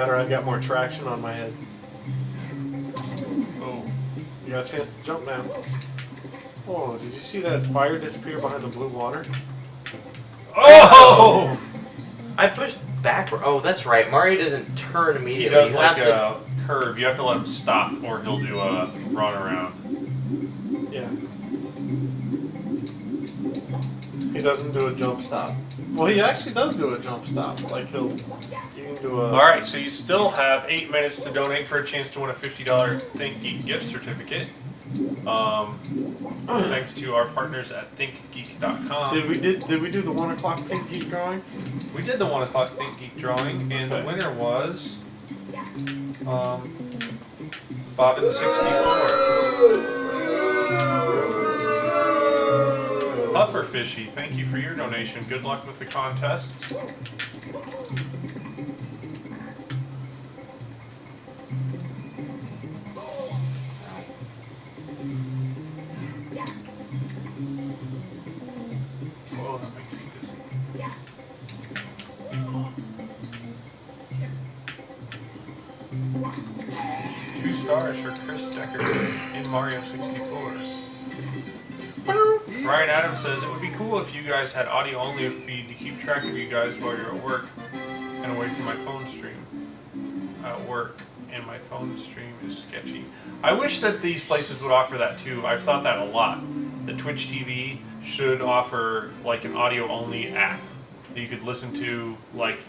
I got more traction on my head. Oh. You got a chance to jump now. Oh, did you see that fire disappear behind the blue water? Oh! I pushed backward. Oh, that's right. Mario doesn't turn He immediately. does You like have a curve. You have to let him stop, or he'll do a run around. Yeah. He doesn't do a jump stop. Well, he actually does do a jump stop. Like you can do a. All right, so you still have 8 minutes to donate for a chance to win a $50 Think Geek gift certificate. Thanks to our partners at thinkgeek.com. Did we do the 1 o'clock Think Geek drawing? We did the 1 o'clock Think Geek drawing, and the winner was Bob in the 64. Pufferfishy, thank you for your donation. Good luck with the contests. Whoa, that makes me dizzy. 2 stars for Chris Decker in Mario 64. Ryan Adams says, it would be cool if you guys had audio-only feed to keep track of you guys while you're at work and away from my phone stream. At work, and my phone stream is sketchy. I wish that these places would offer that too. I've thought that a lot. The Twitch TV should offer like an audio-only app that you could listen to like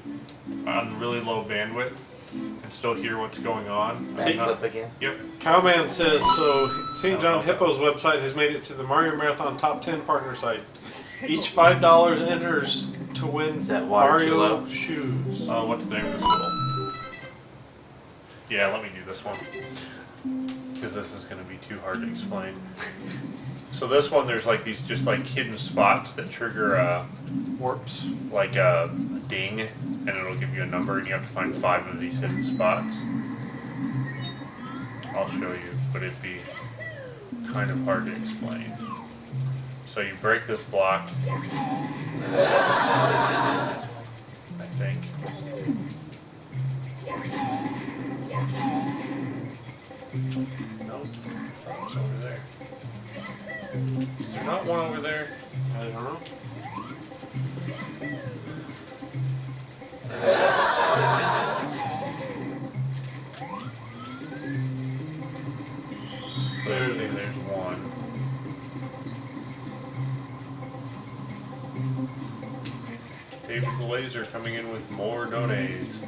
on really low bandwidth and still hear what's going on. Flip again. Yep. Cowman says, so St. John Hippo's website has made it to the Mario Marathon top 10 partner sites. Each $5 enters to win Is that water too Mario low? shoes. What's the name of the school? Yeah, let me do this one. Because this is going to be too hard to explain. So this one, there's like these just like hidden spots that trigger Warps. like a ding, and it'll give you a number, and you have to find 5 of these hidden spots. I'll show you, but it'd be kind of hard to explain. So you break this block, I think. Nope, it's over there. Is there not one over there? I don't know. So there's one. David the Laser coming in with more donays.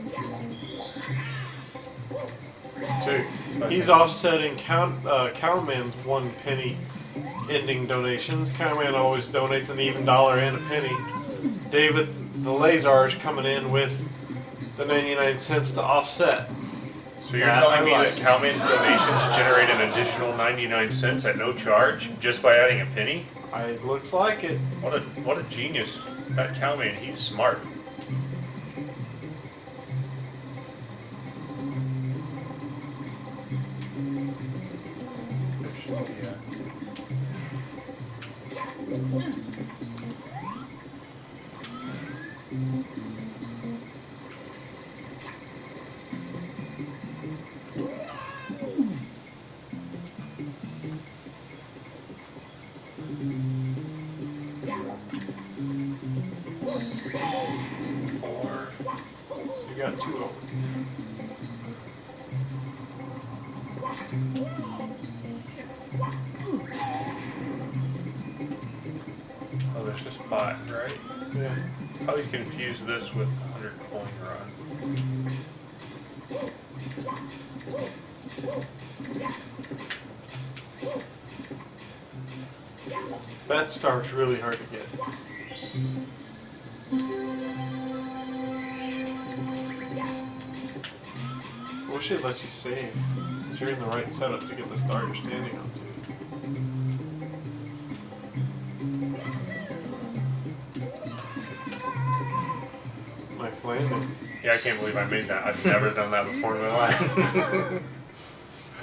2. He's offsetting Cowman's 1 penny ending donations. Cowman always donates an even dollar and a penny. David the Lazar is coming in with the 99 cents to offset. So you're telling me that Cowman's donations generate an additional 99 cents at no charge just by adding a penny? It looks like it. What a genius. That Cowman, he's smart. There should be So you got 2 of them. Oh, there's just 5, right? Yeah. I always confuse this with 100 coin run. That star's really hard to get. I wish it lets you save. So you're in the right setup to get the star you're standing on to. Nice landing. Yeah, I can't believe I made that. I've never done that before in my life.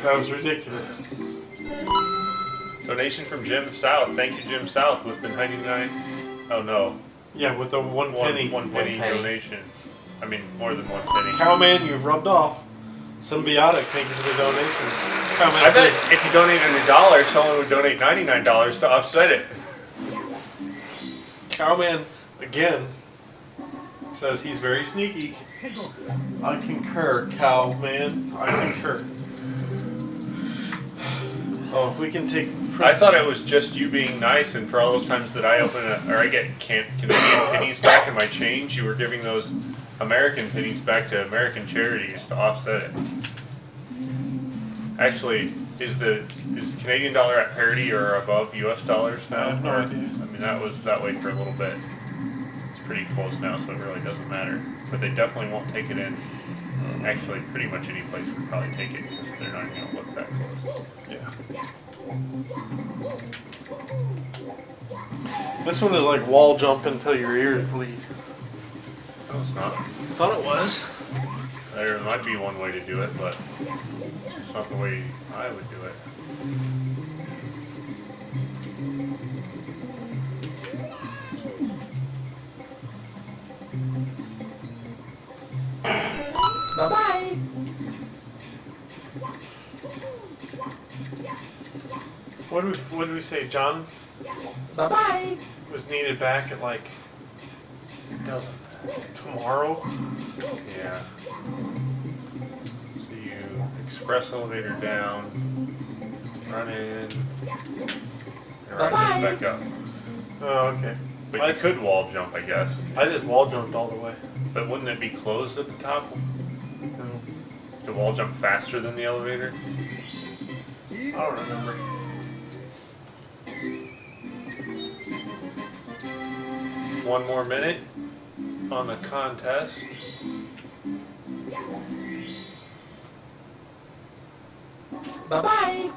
That was ridiculous. Donation from Jim South. Thank you, Jim South, with the 99. Oh no. Yeah, with the one penny. One penny penny. donation. I mean, more than 1 penny. Cowman, you've rubbed off. Symbiotic, thank you for the donation. Cowman I says, bet if you donated $1, someone would donate $99 to offset it. Cowman, again, says he's very sneaky. I concur, Cowman. I concur. Oh, we can take... I thought it was just you being nice, and for all those times that I open it, or I get Canadian pennies back in my change, you were giving those American pennies back to American charities to offset it. Actually, is Canadian dollar at parity or above U.S. dollars now? I have no idea. I mean, that was that way for a little bit. It's pretty close now, so it really doesn't matter. But they definitely won't take it in. Actually, pretty much any place would probably take it because they're not going to look that close. Yeah. This one is like wall jump until your ears bleed. No, it's not. Thought it was. There might be one way to do it, but it's not the way I would do it. Bye-bye. What did we say? John Bye-bye. was needed back at like tomorrow. Yeah. So you express elevator down, run in, and run this back up. Oh, okay. But you could wall jump, I guess. I just wall jumped all the way. But wouldn't it be closed at the top? No, To wall jump faster than the elevator? I don't remember. One more minute on the contest. Bye-bye.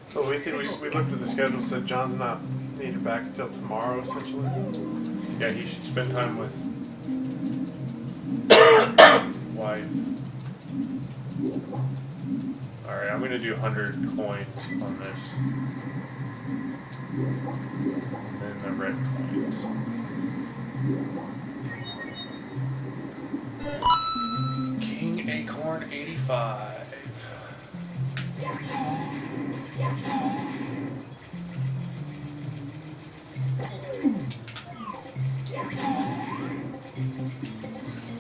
So we looked at the schedule and said John's not needed back until tomorrow, essentially. Yeah, he should spend time with wife. Alright, I'm gonna do 100 coins on this. And then the red coins. King Acorn 85.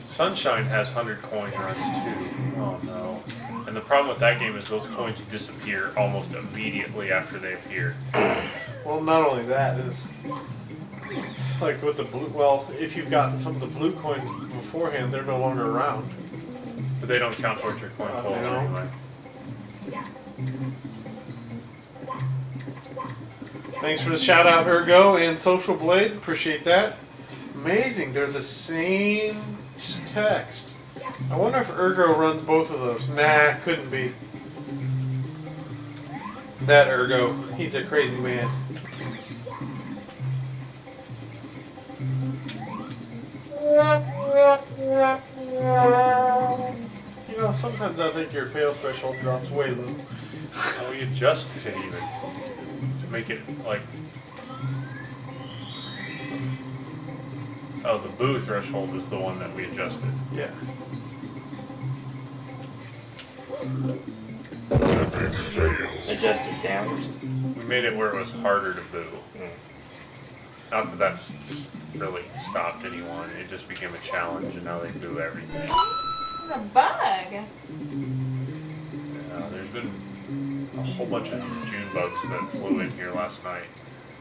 Sunshine has 100 coin runs too. Oh no. And the problem with that game is those coins disappear almost immediately after they appear. Well, not only that is like with the blue. Well, if you've gotten some of the blue coins beforehand, they're no longer around. But they don't count towards your coin total No. anyway. Thanks for the shout out, Ergo and Social Blade. Appreciate that. Amazing, they're the same text. I wonder if Ergo runs both of those. Nah, couldn't be. That Ergo, he's a crazy man. You know, sometimes I think your fail threshold drops way low. Oh, we adjusted it even. To make it like... Oh, the boo threshold is the one that we adjusted. Yeah. Adjusted downwards. We made it where it was harder to boo. Not that that's really stopped anyone. It just became a challenge, and now they boo everything. It's a bug. Yeah, there's been a whole bunch of June bugs that flew in here last night.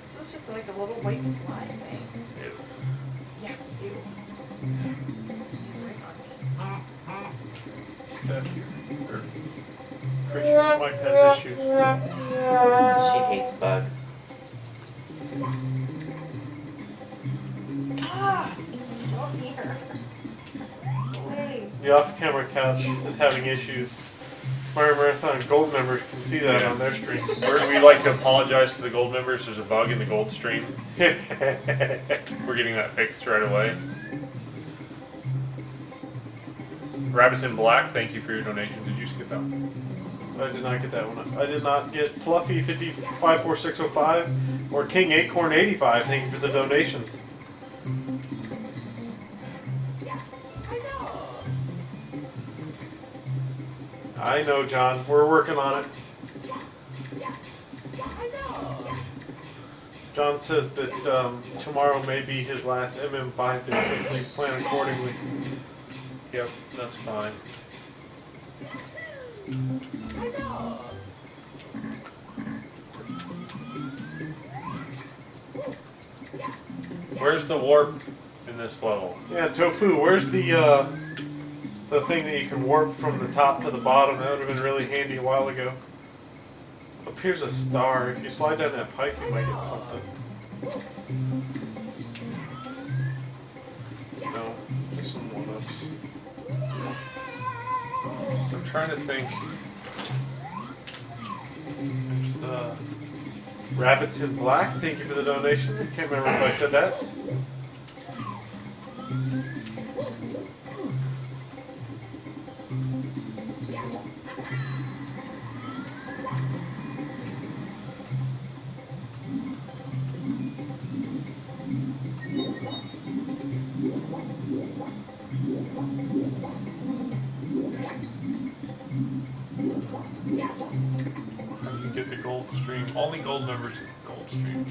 So it's just like a little white fly thing. It, Yeah, ew. Christian's wife has issues. She hates bugs. Ah, it's still here. Wait. The off-camera couch is having issues. Mario Marathon Gold members can see that on their stream. we'd like to apologize to the gold members. There's a bug in the gold stream. We're getting that fixed right away. Rabbits in Black, thank you for your donation. Did you skip that one? I did not get that one. I did not get Fluffy 554605 or King Acorn 85. Thank you for the donations. I know, John. We're working on it. John says that tomorrow may be his last MM5 day, so please plan accordingly. Yep, that's fine. Where's the warp in this level? Yeah, Tofu, where's the thing that you can warp from the top to the bottom? That would have been really handy a while ago. Up here's a star. If you slide down that pipe, you might get something. No, just some one-ups. I'm trying to think. There's the Rabbits in Black, thank you for the donation. I can't remember if I said that. how you get the gold stream. Only gold members get the gold stream.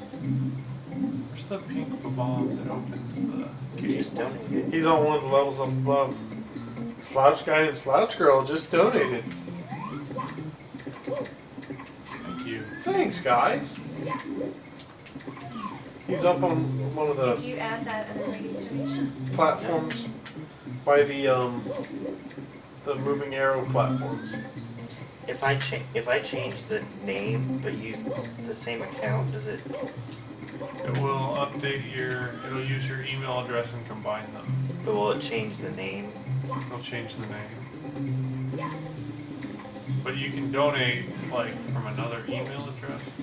Where's the pink bomb that opens the You just donated. He's on one of the levels up above. Slouch Guy and Slouch Girl just donated. Thank you. Thanks, guys. He's up on one of Did the you add that other lady's donation? platforms by the moving arrow platforms. If I change the name but use the same account, does it? It will update it'll use your email address and combine them. But will it change the name? It'll change the name. But you can donate, like, from another email address.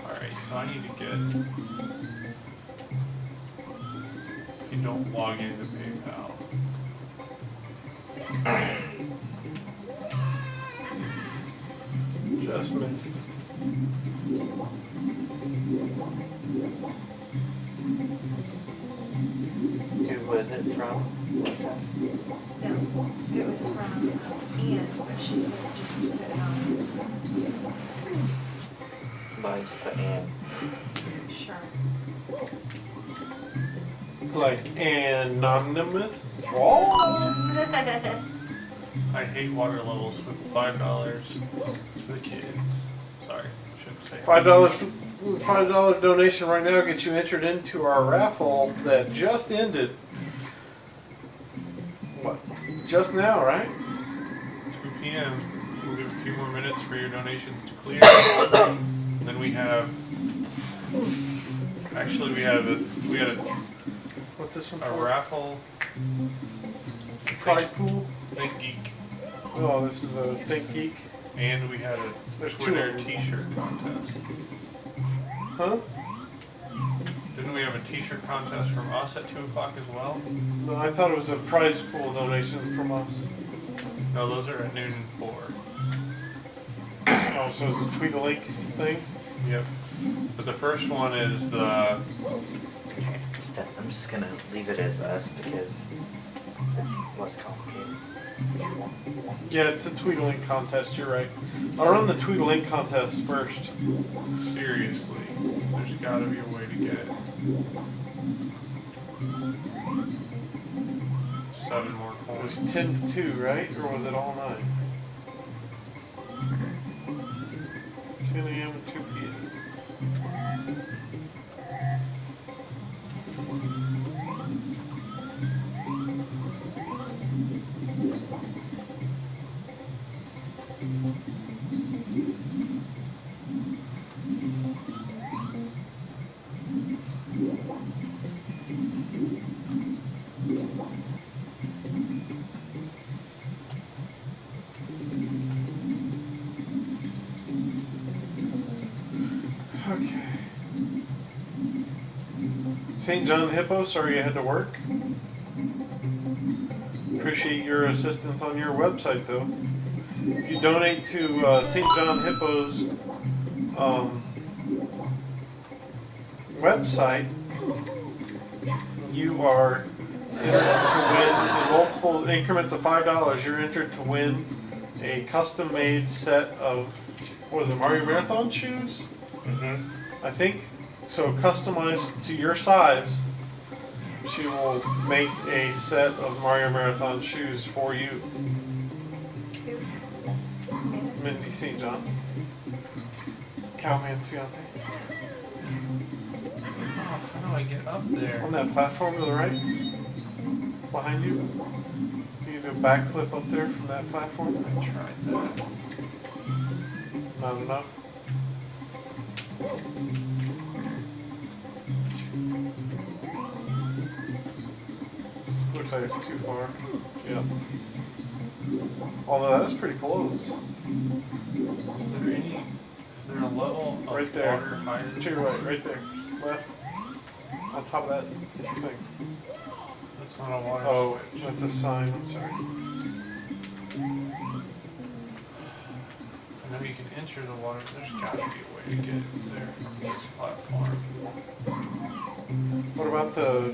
Alright, so I need to get... You don't log into PayPal. Just missed. Who was it from? No, it was from Anne, but she said just to put it on. Mine's to Ann. Sure. Like anonymous. Oh. I hate water levels with $5 for the kids. Sorry, I shouldn't say $5 donation right now gets you entered into our raffle that just ended. What? Just now, right? 2 p.m. So we'll give a few more minutes for your donations to clear. Then we have... Actually, we had a What's this one a for? raffle. Prize pool? Think Geek. Oh, this is a Think Geek. And we had a There's two Twitter of them. t-shirt contest. Huh? Didn't we have a t-shirt contest from us at 2 o'clock as well? No, I thought it was a prize pool donation from us. No, those are at noon and 4. Oh, so it's a tweet a link thing? Yep. But the first one is the... I'm just gonna leave it as us because it's less complicated. Yeah, it's a tweet a link contest, you're right. I'll run the tweet a link contest first. Seriously. There's gotta be a way to get it. 7 more It coins. was 10 to 2, right? Or was it all 9? 10 a.m. and 2 p.m. Okay. St. John Hippo, sorry you had to work. Appreciate appreciate your assistance on your website, though. If you donate to St. John Hippo's website, you are entered to win in multiple increments of $5. You're entered to win a custom-made set of, what is it, Mario Marathon shoes? I think so. Customized to your size, she will make a set of Mario Marathon shoes for you. Mindy St. John, Cowman's fiance. Oh, how do I get up there? On that platform to the right, behind you. You do a backflip up there from that platform. I tried that. Not enough. Looks like it's too far. Yeah. Although that's pretty close. Is there a level of Right there. water higher? To your right there. Left. On top of that thing. That's not a water Oh, switch. that's a sign. I'm sorry. I know you can enter the water, but there's gotta be a way to get there from this platform. What about the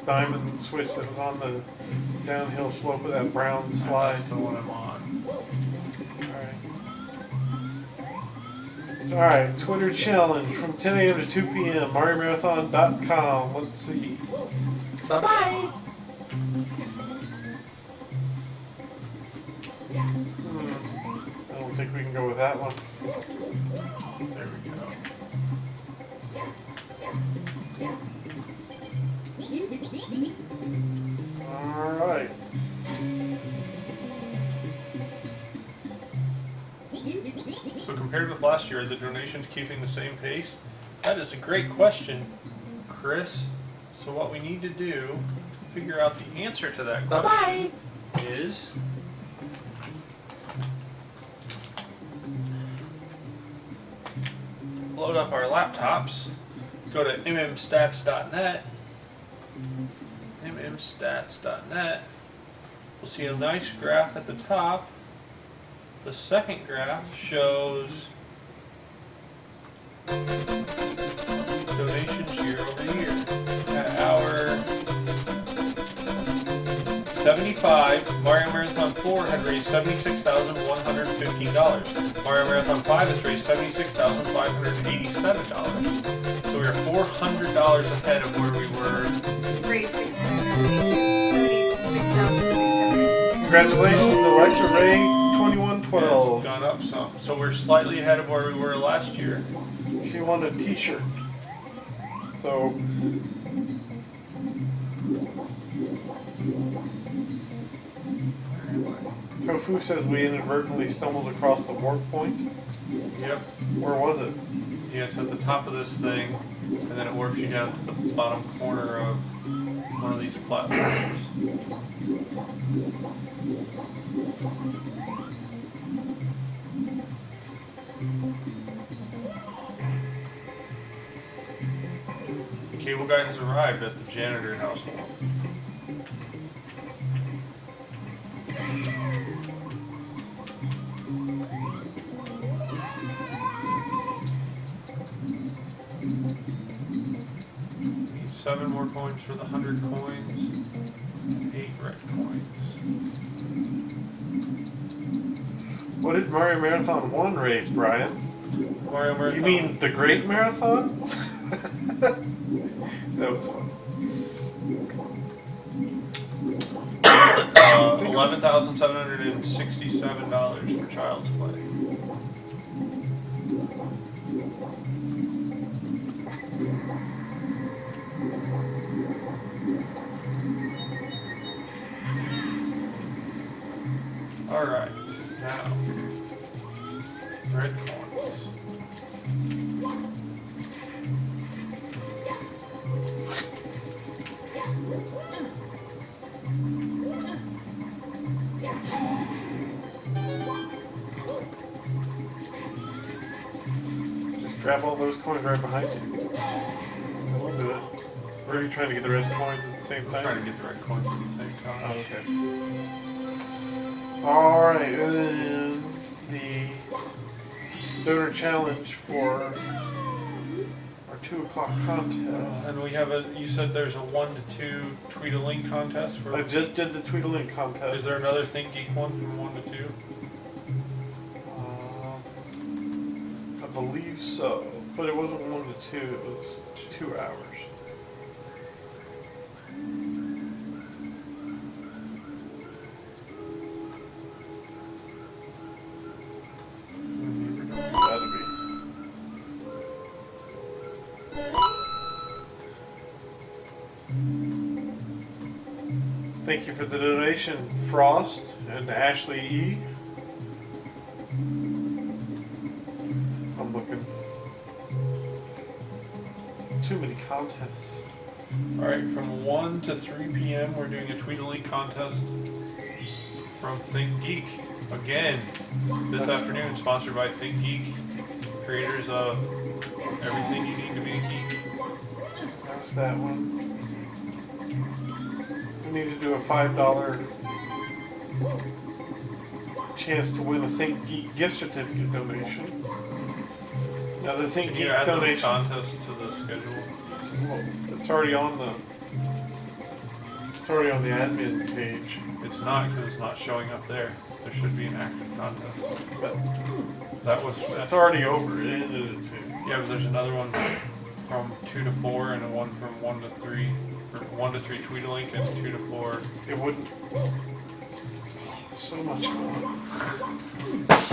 diamond switch that was on the downhill slope of that brown slide? That's the one I'm on. Alright, Twitter challenge from 10 a.m. to 2 p.m. mariomarathon.com. Let's see. Bye-bye. I don't think we can go with that one. There we go. Alright. So compared with last year, are the donations keeping the same pace? That is a great question, Chris. So what we need to do to figure out the answer to that question is load up our laptops, go to mmstats.net, mmstats.net. We'll see a nice graph at the top. The second graph shows donations year over year. At hour 75, Mario Marathon 4 had raised $76,115. Mario Marathon 5 has raised $76,587. So we are $400 ahead of where we were. Raised 676,600. Congratulations, Alexa Ray 2112. It's gone up some. So we're slightly ahead of where we were last year. She won a t-shirt. So Tofu says we inadvertently stumbled across the warp point. Yep. Where was it? Yeah, it's at the top of this thing, and then it warps you down to the bottom corner of one of these platforms. The cable guy has arrived at the janitor household. Need 7 more coins for the 100 coins. 8 red coins. What did Mario Marathon 1 raise, Brian? Mario Marathon. You mean the Great Marathon? That was fun. $11,767 for Child's Play. All right, now red coins. Just grab all those coins right behind you. We'll do it. Or are you trying to get the red coins at the same I'm time? trying to get the red coins at the same time. Oh, okay. Alright, and then the donor challenge for our 2 o'clock contest. And we have you said there's a 1 to 2 tweet a link contest for. I just did the Tweet a Link contest. Is there another Think Geek one from 1 to 2? I believe so, but it wasn't 1 to 2, it was 2 hours. Gotta be. Thank you for the donation, Frost and Ashley E. I'm looking. Too many contests. Alright, from 1 to 3 p.m. we're doing a tweet a link contest from Think Geek. Again, this afternoon, sponsored by Think Geek, creators of everything you need to be a geek. That's that one. We need to do a $5 chance to win a Think Geek gift certificate donation. Now the Think Can Geek you add those donation, contests to the schedule? it's already on the admin page. It's not, because it's not showing up there. There should be an active contest. But That's it's already over. It ended at 2. yeah, but there's another one from 2 to 4 and a one from 1 to 3. For 1 to 3 tweet a link and 2 to 4. It wouldn't. So much fun.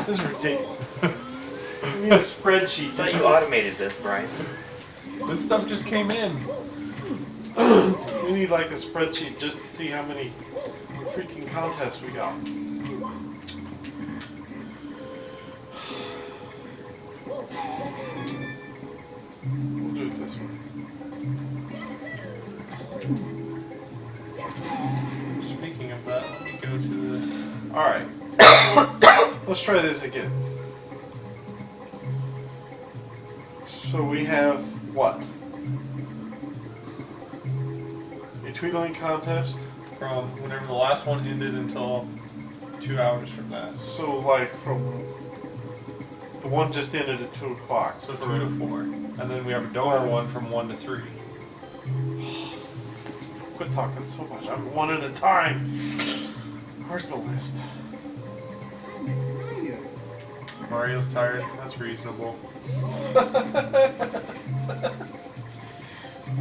This is ridiculous. We need a spreadsheet. I thought you automated this, Brian. This stuff just came in. We need like a spreadsheet just to see how many freaking contests we got. We'll do it this way. Speaking of that, let me go to the. Alright. Let's try this again. So we have what? A tweet a link contest. From whenever the last one ended until 2 hours from that. So like from the one just ended at 2 o'clock. So 2 to 4. And then we have a donor one from 1 to 3. Quit talking so much. I'm one at a time. Where's the list? Mario's tired. That's reasonable.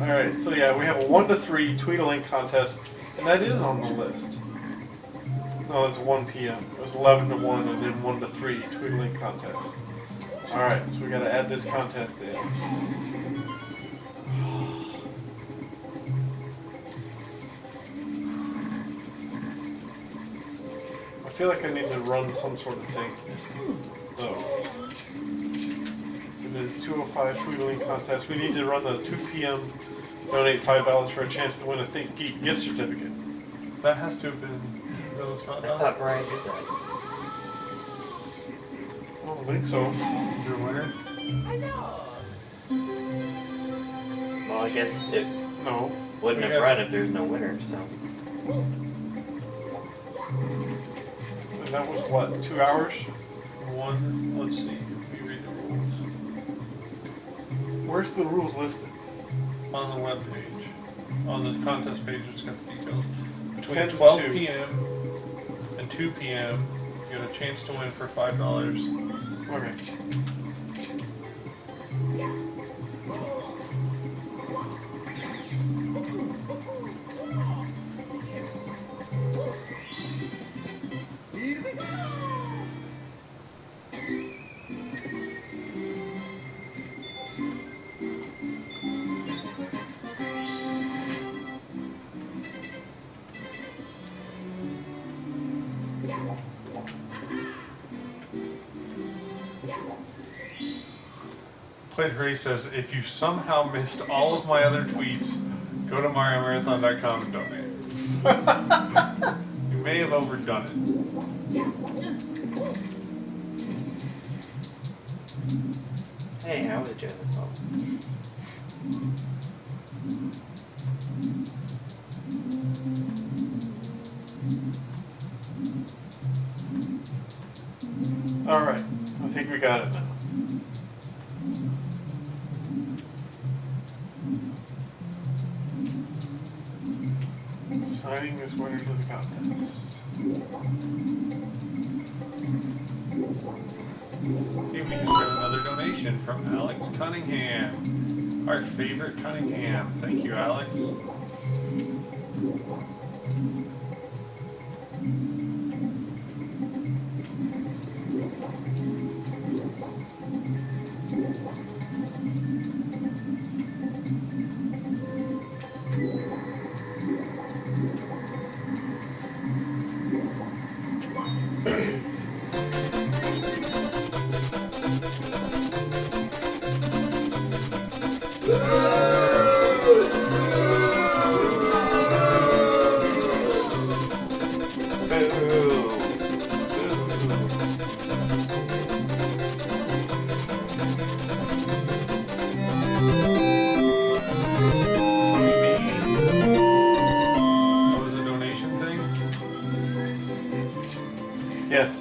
Alright, so yeah, we have a 1 to 3 tweet a link contest, and that is on the list. No, it's 1 p.m. It was 11 to 1 and then 1 to 3 tweet a link contest. Alright, so we gotta add this contest in. I feel like I need to run some sort of thing. So, the 205 tweet a link contest. We need to run the 2 p.m. donate $5 for a chance to win a Think Geek gift certificate. That has to have been. That was not I done. thought Brian did that. I don't think so. Is there a winner? Well, I guess it No. wouldn't have run if there's no winner, so. And that was what, 2 hours? One. Let's see. If we read the rules Where's the rules listed? on the web page, on the contest page, it's got the details. 10 Between to 12 2. p.m. and 2 p.m., you get a chance to win for $5. Okay. Played Hurry says, if you somehow missed all of my other tweets, go to mariomarathon.com and donate. You may have overdone it. Hey, I was doing this all. Alright, I think we got it now. Signing this winner to the contest. Hey, we just got another donation from Alex Cunningham. Our favorite Cunningham. Thank you, Alex. What was the donation thing? Yes.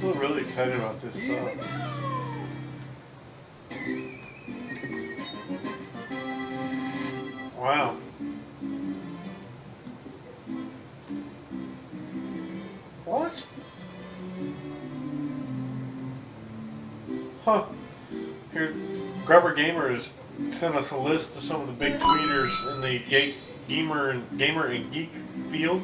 I'm really excited about this. Wow. What? Huh. Here, Grubber Gamer has sent us a list of some of the big tweeters in the gamer and geek field.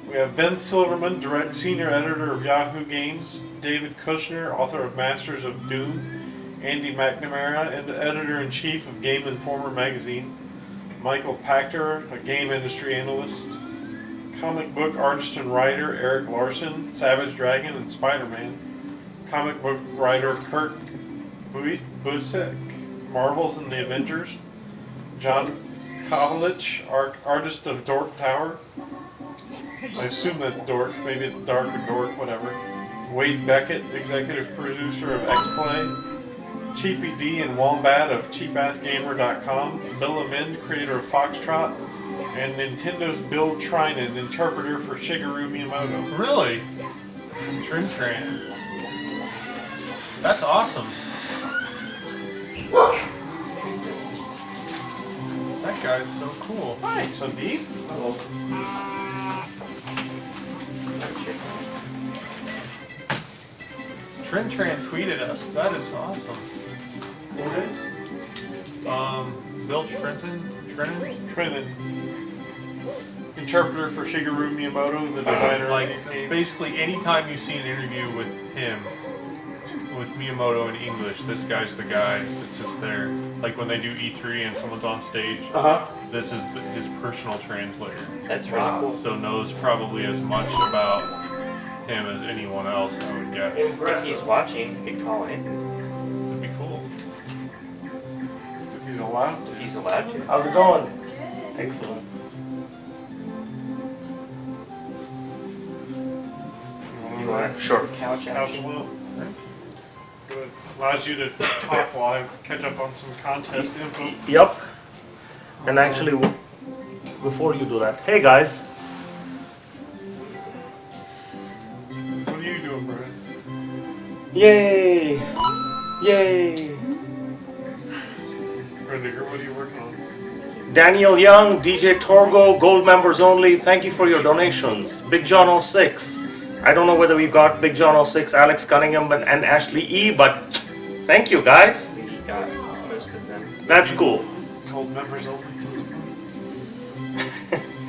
We have Ben Silverman, senior editor of Yahoo Games, David Kushner, author of Masters of Doom, Andy McNamara, and editor-in-chief of Game Informer magazine, Michael Pachter, a game industry analyst, comic book artist and writer Eric Larson, Savage Dragon and Spider-Man, comic book writer Kurt Busiek, Marvels and the Avengers, John Kovalich, artist of Dork Tower, I assume that's Dork, maybe it's Dark or Dork, whatever. Wade Beckett, executive producer of X-Play. Cheapy D and Wombat of CheapAssGamer.com. Bill Amend, creator of Foxtrot. And Nintendo's Bill Trinan, interpreter for Shigeru Miyamoto. Really? Tran. That's awesome. That guy's so cool. Hi, Sandeep. Hello. Tran tweeted us. That is awesome. Bill Trinan. Interpreter for Shigeru Miyamoto, the designer like, of these games. basically anytime you see an interview with him, with Miyamoto in English, this guy's the guy that sits there. Like when they do E3 and someone's on stage, this is his personal translator. That's really cool. So knows probably as much about him as anyone else, I would guess. If he's watching, you could call in. That'd be cool. If he's allowed to. He's allowed to. How's it going? Excellent. You want a short couch Couch action? will. Good. Allows you to talk while I catch up on some contest info. Yep. And actually, before you do that, hey guys. What are you doing, Brian? Yay! Yay! Rendiger, what are you working on? Daniel Young, DJ Torgo, gold members only. Thank you for your donations. Big John 06. I don't know whether we've got Big John 06, Alex Cunningham, and Ashley E, but thank you guys. We got most of them. That's cool. Cold members only. That's fun.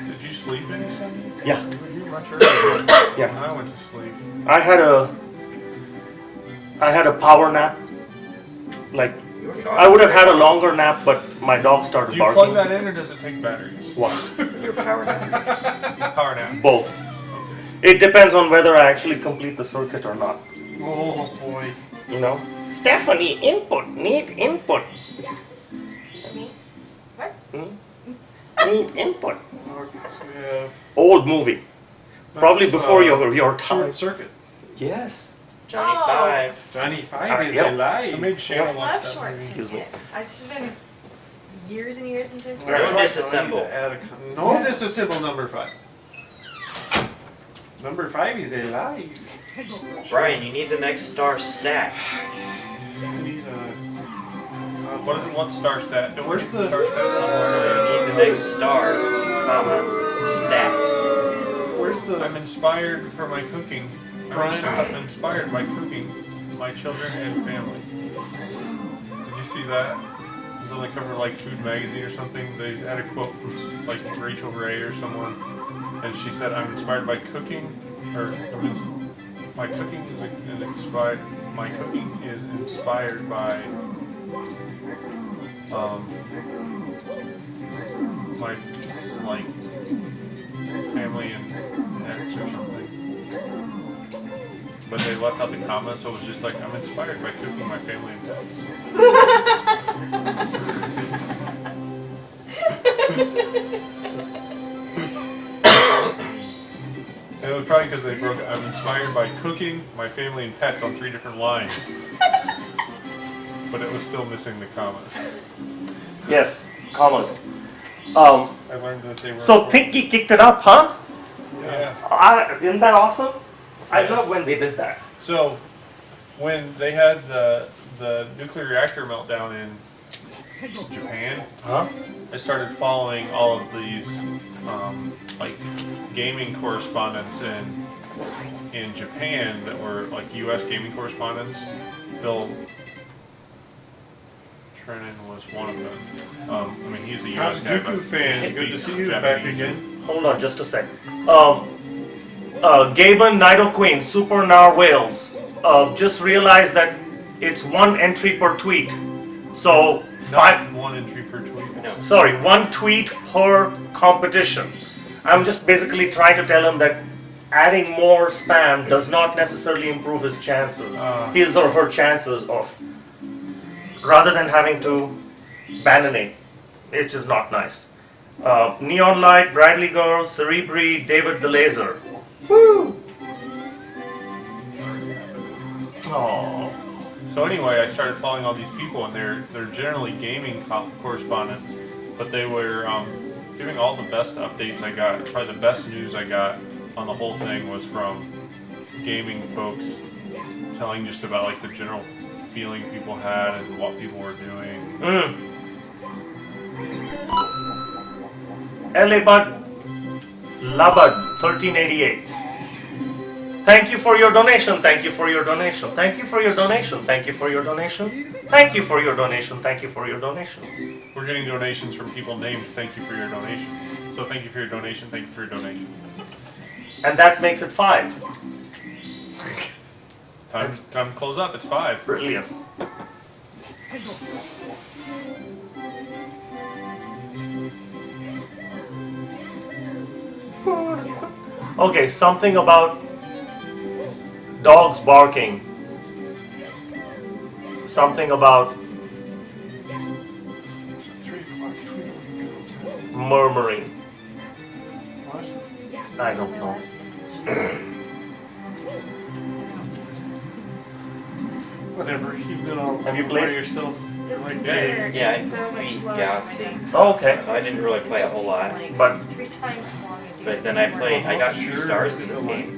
Did you sleep any Sunday? Yeah. You were here much earlier. Yeah. When I went to sleep. I had a power nap. Like I would have had a longer nap, but my dog started Do you plug barking. that in or does it take batteries? What? Your power nap. Power nap. Both. It depends on whether I actually complete the circuit or not. Oh boy. You know? Stephanie, need input. Me? What? Need input. Okay, so we have Old movie. Probably That's, before your short time. circuit. Yes. Johnny Oh. 5. Johnny 5 Alright, is yep. I alive. made Shannon I watch love that short movie. Excuse me. circuit. It's just been years and years since I've seen Right. it. No disassemble. No disassemble number 5. Number 5 is alive. Brian, you need the next star stat. We need What is the 1 star stat? Don't Where's we the- star stat You somewhere? need the next star, comma, stat. where's the I'm inspired for my cooking. Brian? I'm inspired by cooking my children and family. Did you see that? It was on the cover of like Food Magazine or something. They had a quote from like Rachel Ray or someone, and she said, "I'm inspired by cooking, or my cooking is inspired. My cooking is inspired by my like family and pets or something." But they left out the comments, so it was just like, I'm inspired by cooking my family and pets. And it was probably because they broke it. I'm inspired by cooking my family and pets on 3 different lines. But it was still missing the commas. Yes, commas. I learned that they were. So Thinky kicked it up, huh? Yeah. Isn't that awesome? I Yes. love when they did that. So, when they had the nuclear reactor meltdown in Japan, Huh? I started following all of these like gaming correspondents in Japan that were like U.S. gaming correspondents. Bill Trennan was one of them. I mean, he's a U.S. guy, Dooku but fan. he Good to speaks see you back Japanese. again. Hold on just a sec. Gaben Nido Queen, Super Nar Wales. Just realized that it's 1 entry per tweet. So Not 1 entry per tweet. Sorry, 1 tweet per competition. I'm just basically trying to tell him that adding more spam does not necessarily improve his chances, his or her chances of, rather than having to banning, it's just not nice. Neon Light, Bradley Girl, Cerebri, David the Laser. Woo! Aww. So anyway, I started following all these people, and they're generally gaming correspondents, but they were giving all the best updates I got. Probably the best news I got on the whole thing was from gaming folks telling just about like the general feeling people had and what people were doing. LA Bud Labud 1388. Thank you for your donation. Thank you for your donation. Thank you for your donation. Thank you for your donation. Thank you for your donation. Thank you for your donation. We're getting donations from people named "Thank you for your donation." So thank you for your donation. Thank you for your donation. And that makes it 5. Time to close up. It's 5. Brilliant. Okay, something about dogs barking. Something about 3 o'clock tweet. murmuring. What? I don't know. Whatever. You've been all Have you by played? yourself. This Like computer games. Yeah, is so much I slower Galaxy. than my desktop. Oh, okay. So I didn't really play a whole lot. But 3 times as long as you But use then it I for played, I got 2 Sure, stars in this still game.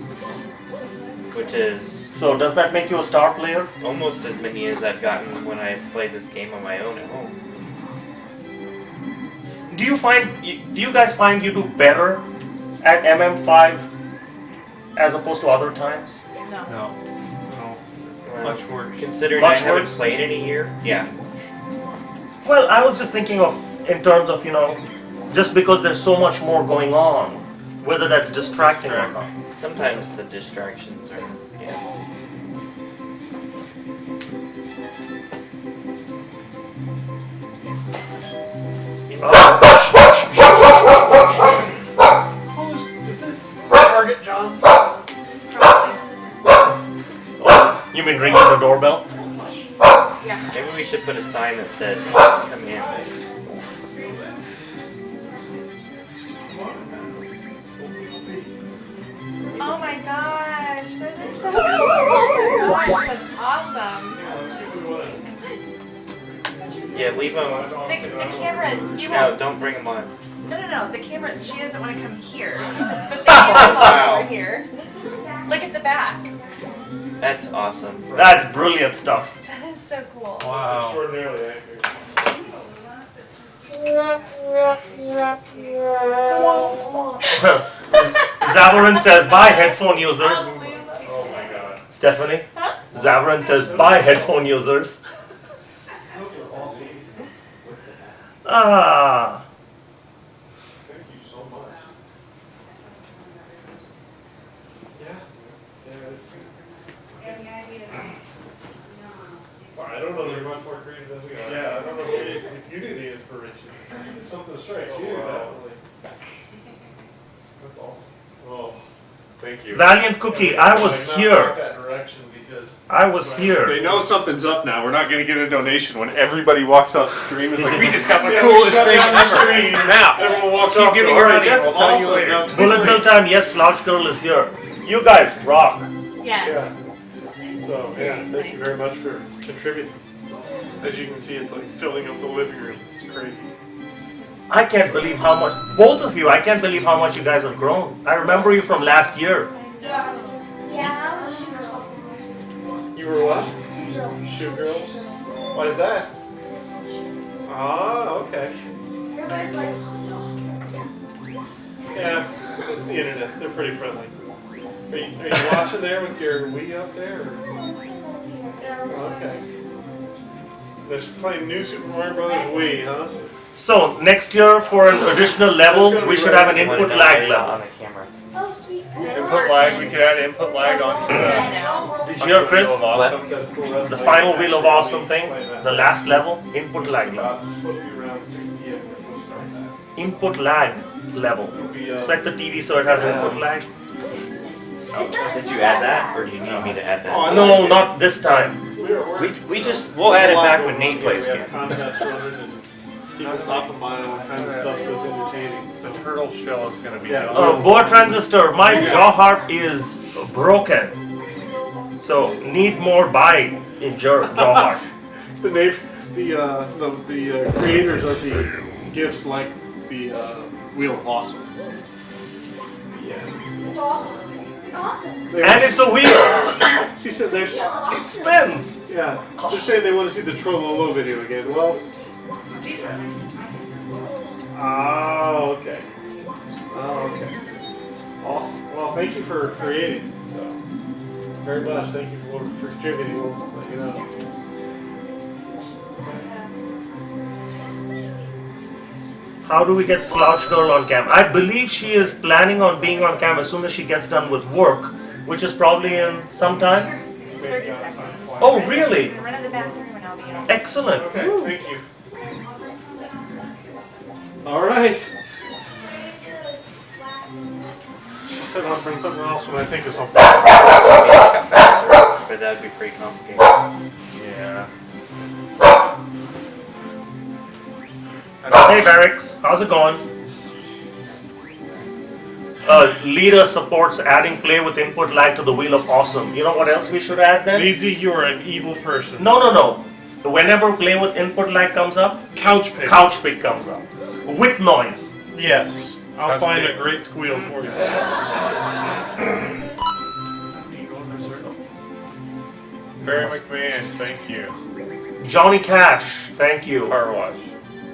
Which is so does that make you a star player? almost as many as I've gotten when I played this game on my own at home. Do you guys find you do better at MM5 as opposed to other times? No. No, No. much worse. Considering Much I haven't worse? played in a year, yeah. Well, I was just thinking of in terms of, just because there's so much more going on, whether that's distracting or not. Sometimes the distractions are, yeah. ringing the doorbell. Yeah. Maybe we should put a sign that said, come in. Oh my gosh, those are so cool. Oh my gosh, that's awesome. Yeah, leave them. The camera, you No, won't. don't bring them on. No. The camera, she doesn't want to come here. But the camera's all over here. Look at the back. That's awesome. That's brilliant stuff. That is so cool. Wow. Extraordinarily accurate. Zavarin says, bye headphone users. Oh my god. Stephanie? Zavarin says, bye headphone users. Ah. Thank you so much. Well, I don't know. You're much more creative than we are. Yeah, I don't know if you need any inspiration. Something strikes you, definitely. That's awesome. Oh, thank you. Valiant Cookie, I was Not here. that direction because I was They here. know something's up now. We're not going to get a donation when everybody walks off the stream. It's like, we just got the Yeah, we coolest shut stream down the ever. stream. Now, everyone walks keep off. getting All your right, money. that's We'll tell you awesome. later. Now, Bullet Bill time, yes, Slouch Girl is here. You guys rock. Yeah. Yeah. So yeah, thank you very much for contributing. As you can see, it's like filling up the living room. It's crazy. I can't believe how much, both of you, I can't believe how much you guys have grown. I remember you from last year. Yeah. You were what? Shoe girl. What is that? Ah, okay. Everybody's like, oh, so awesome. Yeah, it's the internet. They're pretty friendly. Are you watching there with your Wii up there? Or? Okay. They're playing new Super Mario Brothers Wii, huh? So next year for an additional level, we should have an input lag level. On the camera. Oh, sweet. Input lag, we could add input lag onto Did you hear, Chris? Wheel of Awesome. That's cool. That's The like- final Wheel of Awesome thing, the last level, input lag level. It's supposed to be around 6 p.m. when we'll start that. Input lag level. It'll be, Select the TV so it has input lag. Did you add that, or do you need me to add Oh, that? No, not this time. We'll add it back when Nate plays We again. have contests running and people stopping by and all kinds of stuff, so it's entertaining. The turtle shell is going to be Yeah. Boa Transistor, my jaw harp is broken. So need more bite in jaw harp. The creators of the gifts like the Wheel of Awesome. Yeah. It's awesome. It's awesome. And it's a wheel. She said there's. It spins. Yeah. They're saying they want to see the Trollolo video again. Well. Oh, okay. Oh, okay. Awesome. Well, thank you for creating. So, very much. Thank you for contributing. We'll let you know. How do we get Slouch Girl on cam? I believe she is planning on being on cam as soon as she gets done with work, which is probably in some time. 30 seconds. Oh, really? Run to the bathroom and I'll be in. Excellent. Okay, thank you. All right. She said I'll bring something else when I think of something. But that'd be pretty complicated. Yeah. Hey Barracks, how's it going? Leader supports adding play with input lag to the Wheel of Awesome. You know what else we should add then? Leedsy, you are an evil person. No. Whenever play with input lag comes up, Couch pick. couch pick comes up. With noise. Yes. I'll Couch find pick. a great squeal for you. Barry McMahon, thank you. Johnny Cash, thank you. Car wash.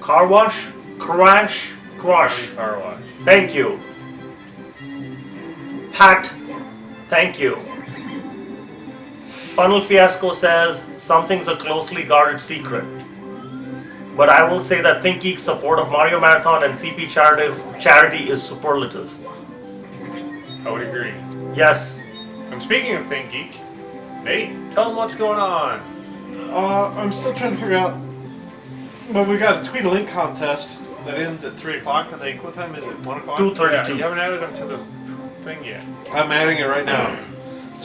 Car wash? Crash? Crush. Car wash. Thank you. Pat, thank you. Funnel Fiasco says something's a closely guarded secret. But I will say that Think Geek's support of Mario Marathon and CP charity is superlative. I would agree. Yes. And speaking of Think Geek, Nate, tell them what's going on. I'm still trying to figure out. Well, we got a tweet a link contest that ends at 3 o'clock. I think. What time is it? 1 o'clock. 2:32. Yeah, you haven't added them to the thing yet. I'm adding it right now.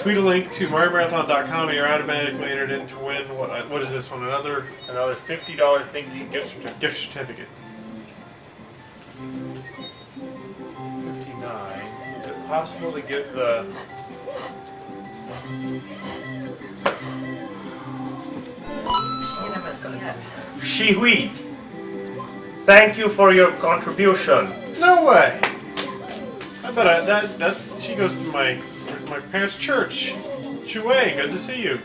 Tweet a link to mariomarathon.com and you're automatically entered in to win. What is this one? Another $50 Think Geek gift certificate. gift certificate. 59. Is it possible to get the... Shihui, thank you for your contribution. No way. I bet that she goes to my parents' church. Shui, good to see you.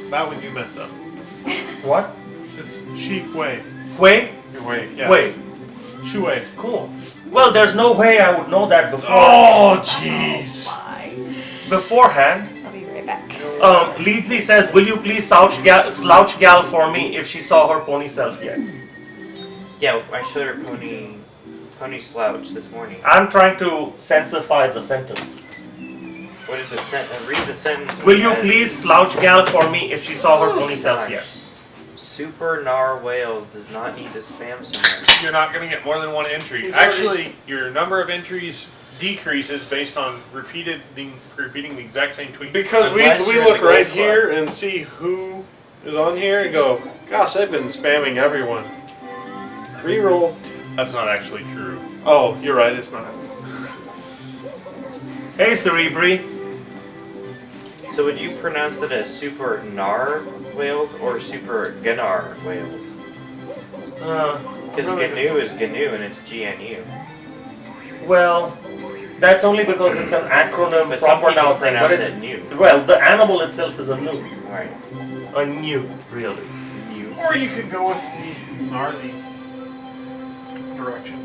That one you messed up. What? It's Shi Wei. Wei? Wei, yeah. Wei. Shui. Cool. Well, there's no way I would know that before. Oh, jeez. Beforehand. I'll be right back. Leedsley says, will you please slouch gal for me if she saw her pony self yet? Yeah, I showed her pony slouch this morning. I'm trying to sensify the sentence. What did read the sentence. Will you please slouch gal for me if she saw her pony self yet? Super Nar Wales does not need to spam so much. You're not going to get more than one entry. He's Actually, your number of entries decreases based on repeating the exact same tweet. Because we Unless you're in look the right gold here and see who is on here and go, gosh, I've been spamming everyone. Reroll. That's not actually true. Oh, you're right, it's not. Hey, Cerebri. So would you pronounce that as Super Nar Wales or Super Ganar Wales? Because GNU is GNU and it's GNU. Well, that's only because it's an acronym But some proper people noun thing. But pronounce it's it new. well, the animal itself is a new, Alright. a new, really. New. Or you could go with the gnarly direction.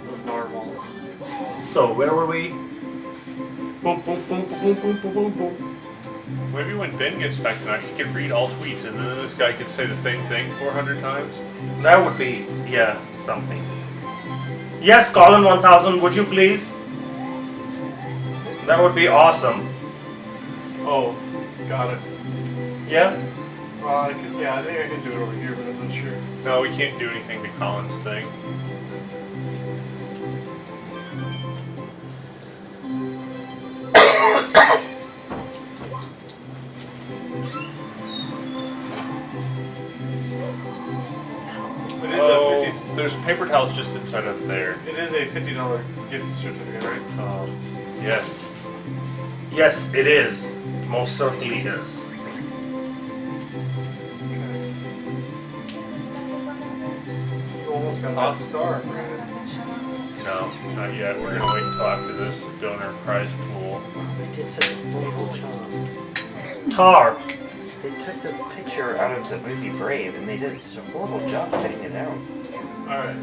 Of narwhals. So where were we? Boom, boom, boom, boom, boom, boom, boom, boom. Maybe when Ben gets back tonight, he can read all tweets, and then this guy could say the same thing 400 times. That would be, yeah, something. Yes, Colin 1000, would you please? That would be awesome. Oh, got it. Yeah? Well, I think I can do it over here, but I'm not sure. No, we can't do anything to Colin's thing. It is Oh, a 50, there's paper towels just inside of there. it is a $50 gift certificate, right? Yes. Yes, it is. Most certainly is. You almost got that star, Brandon. No, not yet. We're gonna wait until after this donor prize pool. They did such a horrible job. Tar. They took this picture out of the movie Brave and they did such a horrible job cutting it out. Alright,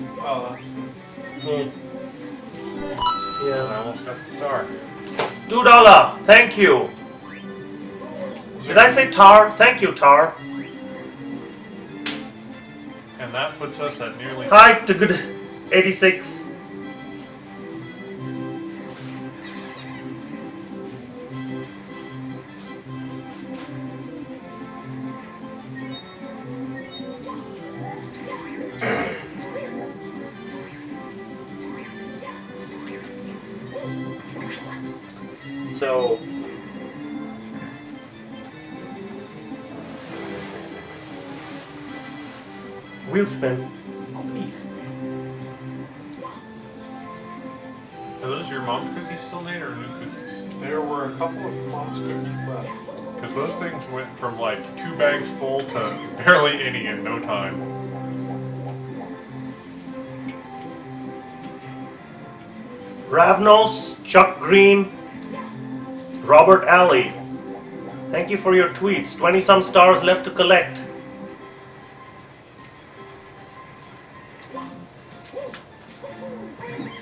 Yeah. I almost got the star. $2. Thank you. Did I say tar? Thank you, Tar. And that puts us at nearly... Hi to good 86. So Wheel spin. Are those your mom's cookies still, Nate, or new cookies? There were a couple of mom's cookies left. Because those things went from like 2 bags full to barely any in no time. Ravnos, Chuck Green, Robert Alley. Thank you for your tweets. 20-some stars left to collect.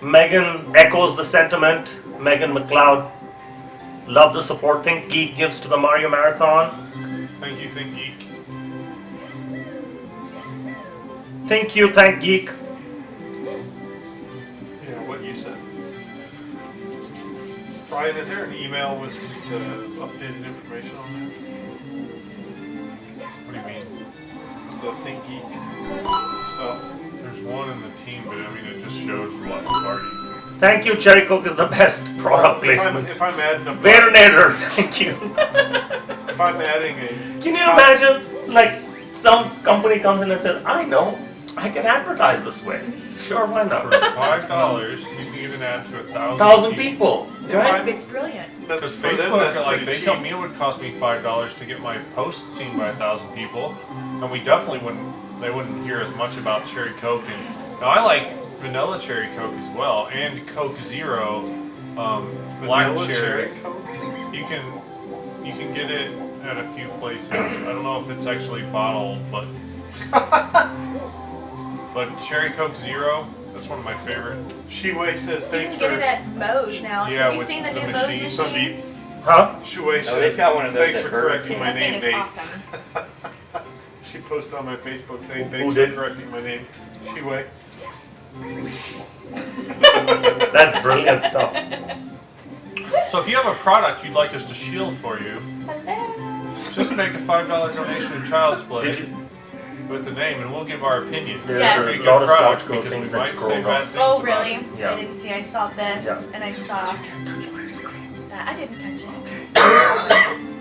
Megan echoes the sentiment. Megan McLeod. Love the support Think Geek gives to the Mario Marathon. Thank you, Think Geek. Thank you, Thank Geek. Yeah, what you said. Brian, is there an email with the updated information on there? What do you mean? The Think Geek stuff. There's one in the team, but I mean, it just shows what we've already... Thank you, Cherry Coke is the best product placement. If I'm adding a Baronator, thank you. if I'm adding a Can you imagine, like, some company comes in and says, I know, I can advertise this way. Sure, why not? For $5, you can get an ad to 1,000 people, right? It's brilliant. Because for them, Facebook, that's like pretty they cheap. tell me it would cost me $5 to get my post seen by 1,000 people, and we definitely wouldn't. They wouldn't hear as much about cherry Coke. And now I like vanilla cherry Coke as well, and Coke Zero, black vanilla cherry. Coke. You can get it at a few places. I don't know if it's actually bottled, but cherry Coke Zero, that's one of my favorite. Shiwei says You thanks can get for. it at Moe's now. Yeah, Have you with seen the the new machine. Moe's Some machine? deep. Huh? Shiwei Oh, they've says got one of those thanks at for Burger correcting King. my That thing name, is Nate. awesome. She posted on my Facebook saying Who thanks did? for correcting my name. Shiwei. That's brilliant stuff. So if you have a product you'd like us to shield for you, Hello. just make a $5 donation to Child's Play Did you? with the name, and we'll give our opinion. There's Yes. Pretty a good lot of product, Scotch Girl because things we that might say scroll bad down. things Oh, about really? it. Yeah. I didn't see. I saw this, Yeah. and I saw Touch my screen. that. I didn't touch it.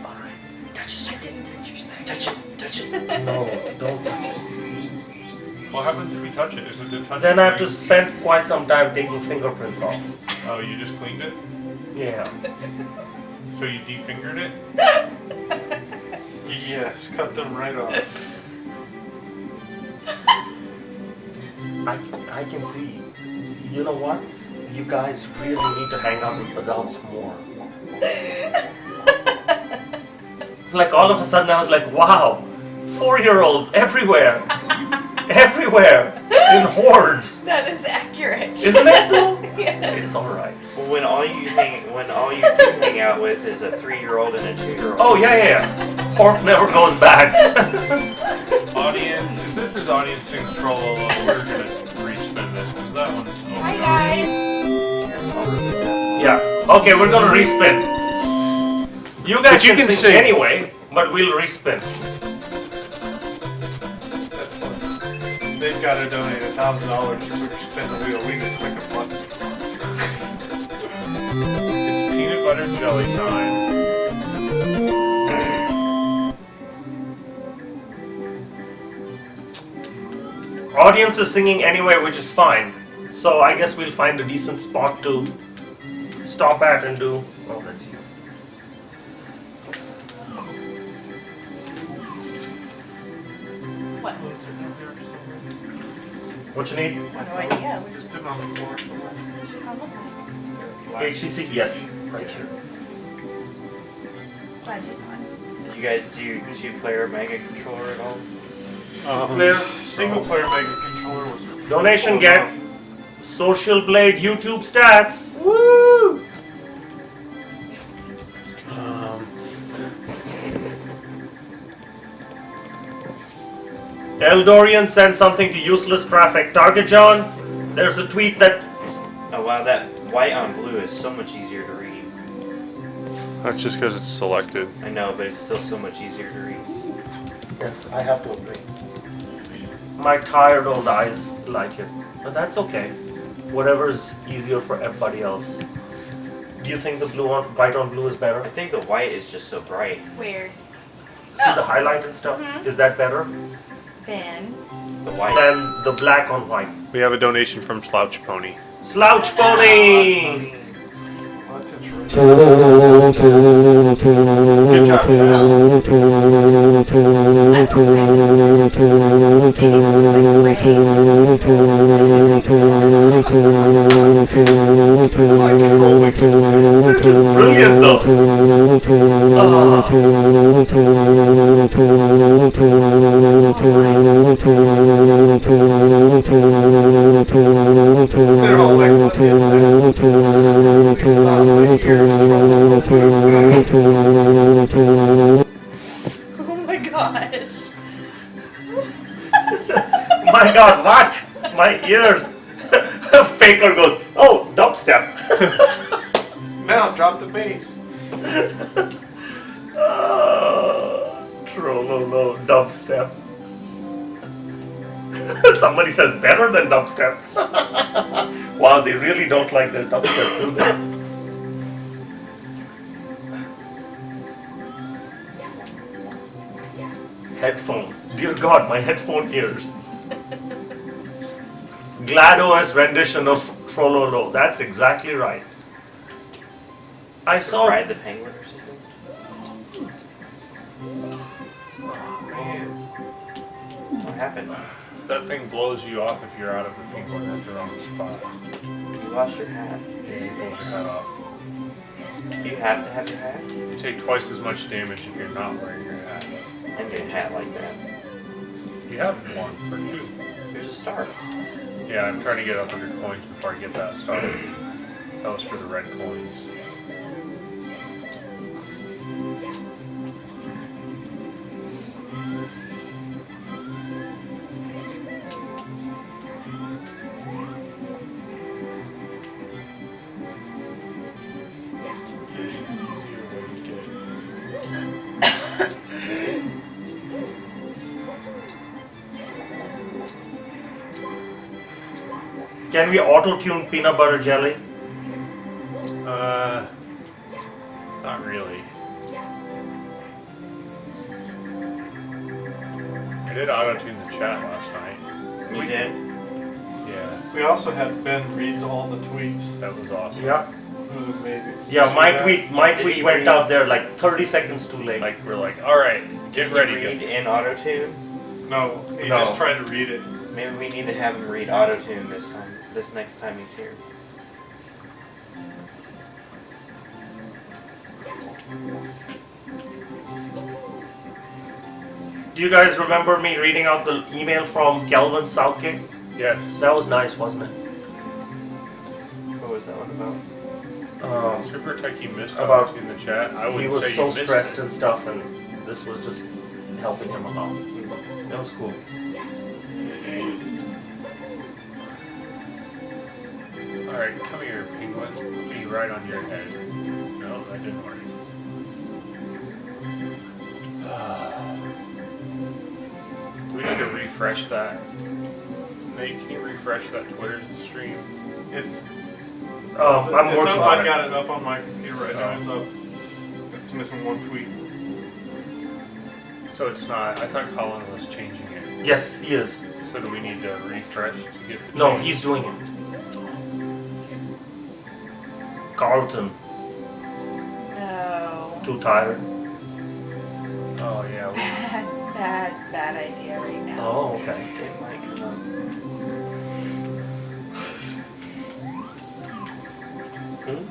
Alright. I didn't touch your screen. Touch it, touch it. No, don't touch it. What happens if we touch it? Is it to touch Then I have to screen? spend quite some time taking fingerprints off. Oh, you just cleaned it? Yeah. So you defingered it? Yes, cut them right off. I can see. You know what? You guys really need to hang out with adults more. Like all of a sudden I was like, wow, 4-year-olds everywhere. Everywhere. In hordes. That is accurate. Isn't it though? Yeah. It's alright. Well, when all you do hang out with is a 3-year-old and a 2-year-old. Oh yeah. Pork never goes back. Audience, if this is Audience Sings Trollolo, we're gonna respin this, because that one's over. Hi guys. Yeah. Okay, we're gonna respin. You guys But you can can sing sing. anyway, but we'll respin. That's fun. They've got to donate $1,000 to spin the wheel. We can click a button. It's peanut butter jelly time. Audience is singing anyway, which is fine. So I guess we'll find a decent spot to stop at and do. Oh, that's you. What? What you need? I have no idea. What It's does sitting on the floor somewhere. it look like? HTC? Yes. Right here. Glad you saw it. Did you guys do 2-player Mega Controller at all? Player. Single player Mega Controller was. Donation get. Social Blade YouTube stats. Woo! Eldorian sent something to useless traffic. Target John, there's a tweet that. Oh wow, that white on blue is so much easier to read. That's just because it's selected. I know, but it's still so much easier to read. Yes, I have to agree. My tired old eyes like it, but that's okay. Whatever's easier for everybody else. Do you think the white on blue is better? I think the white is just so bright. Where? See the highlight and stuff? Mhm. Is that better Then. The white. than the black on white? We have a donation from Slouch Pony. Slouch Pony! Well, that's interesting. Good job. This is brilliant though. They're all like, what is that? They stop right here. Oh my gosh. My god, what? My ears. Faker goes, oh, dubstep. Now, drop the bass. Trollolo, dubstep. Somebody says better than dubstep. Wow, they really don't like their dubstep, do they? Headphones. Dear God, my headphone ears. GLaDOS rendition of Trollolo. That's exactly right. I saw. Ride the Penguin or something. What happened? That thing blows you off if you're out of the penguin at the wrong spot. You lost your hat. Yeah, you blows your hat off. You have to have your hat. You take twice as much damage if you're not wearing your hat. And get a hat like that. You have one for 2. Here's a star. Yeah, I'm trying to get 100 coins before I get that started. That was for the red coins. Can we auto-tune peanut butter jelly? Not really. I did auto-tune the chat last night. You did? Yeah, We also had Ben reads all the tweets. that was awesome. Yeah. It was amazing. Did you Yeah, see my that? tweet went out there like 30 seconds too late. Like, we're like, alright, get ready. Read in auto-tune. No, he No. just tried to read it. Maybe we need to have him read auto-tune this time. This next time he's here. Do you guys remember me reading out the email from Kelvin Southgate? Yes. That was nice, wasn't it? What was that one about? Super Techie missed About- auto-tune the chat. I He would was say so you missed stressed it. and stuff, and this was just helping him along. That was cool. Alright, come here, penguin. Be right on your head. No, that didn't work. Do we need to refresh that? Nate, can you refresh that Twitter stream? It's I'm it's working up, on I it. got it up on my computer right now. It's up. It's missing one tweet. So it's not, I thought Colin was changing it. Yes, he is. So do we need to refresh to get the No, change? he's doing it. Carlton, No. too tired. Oh yeah, Bad idea right now. Oh, okay. It might come up.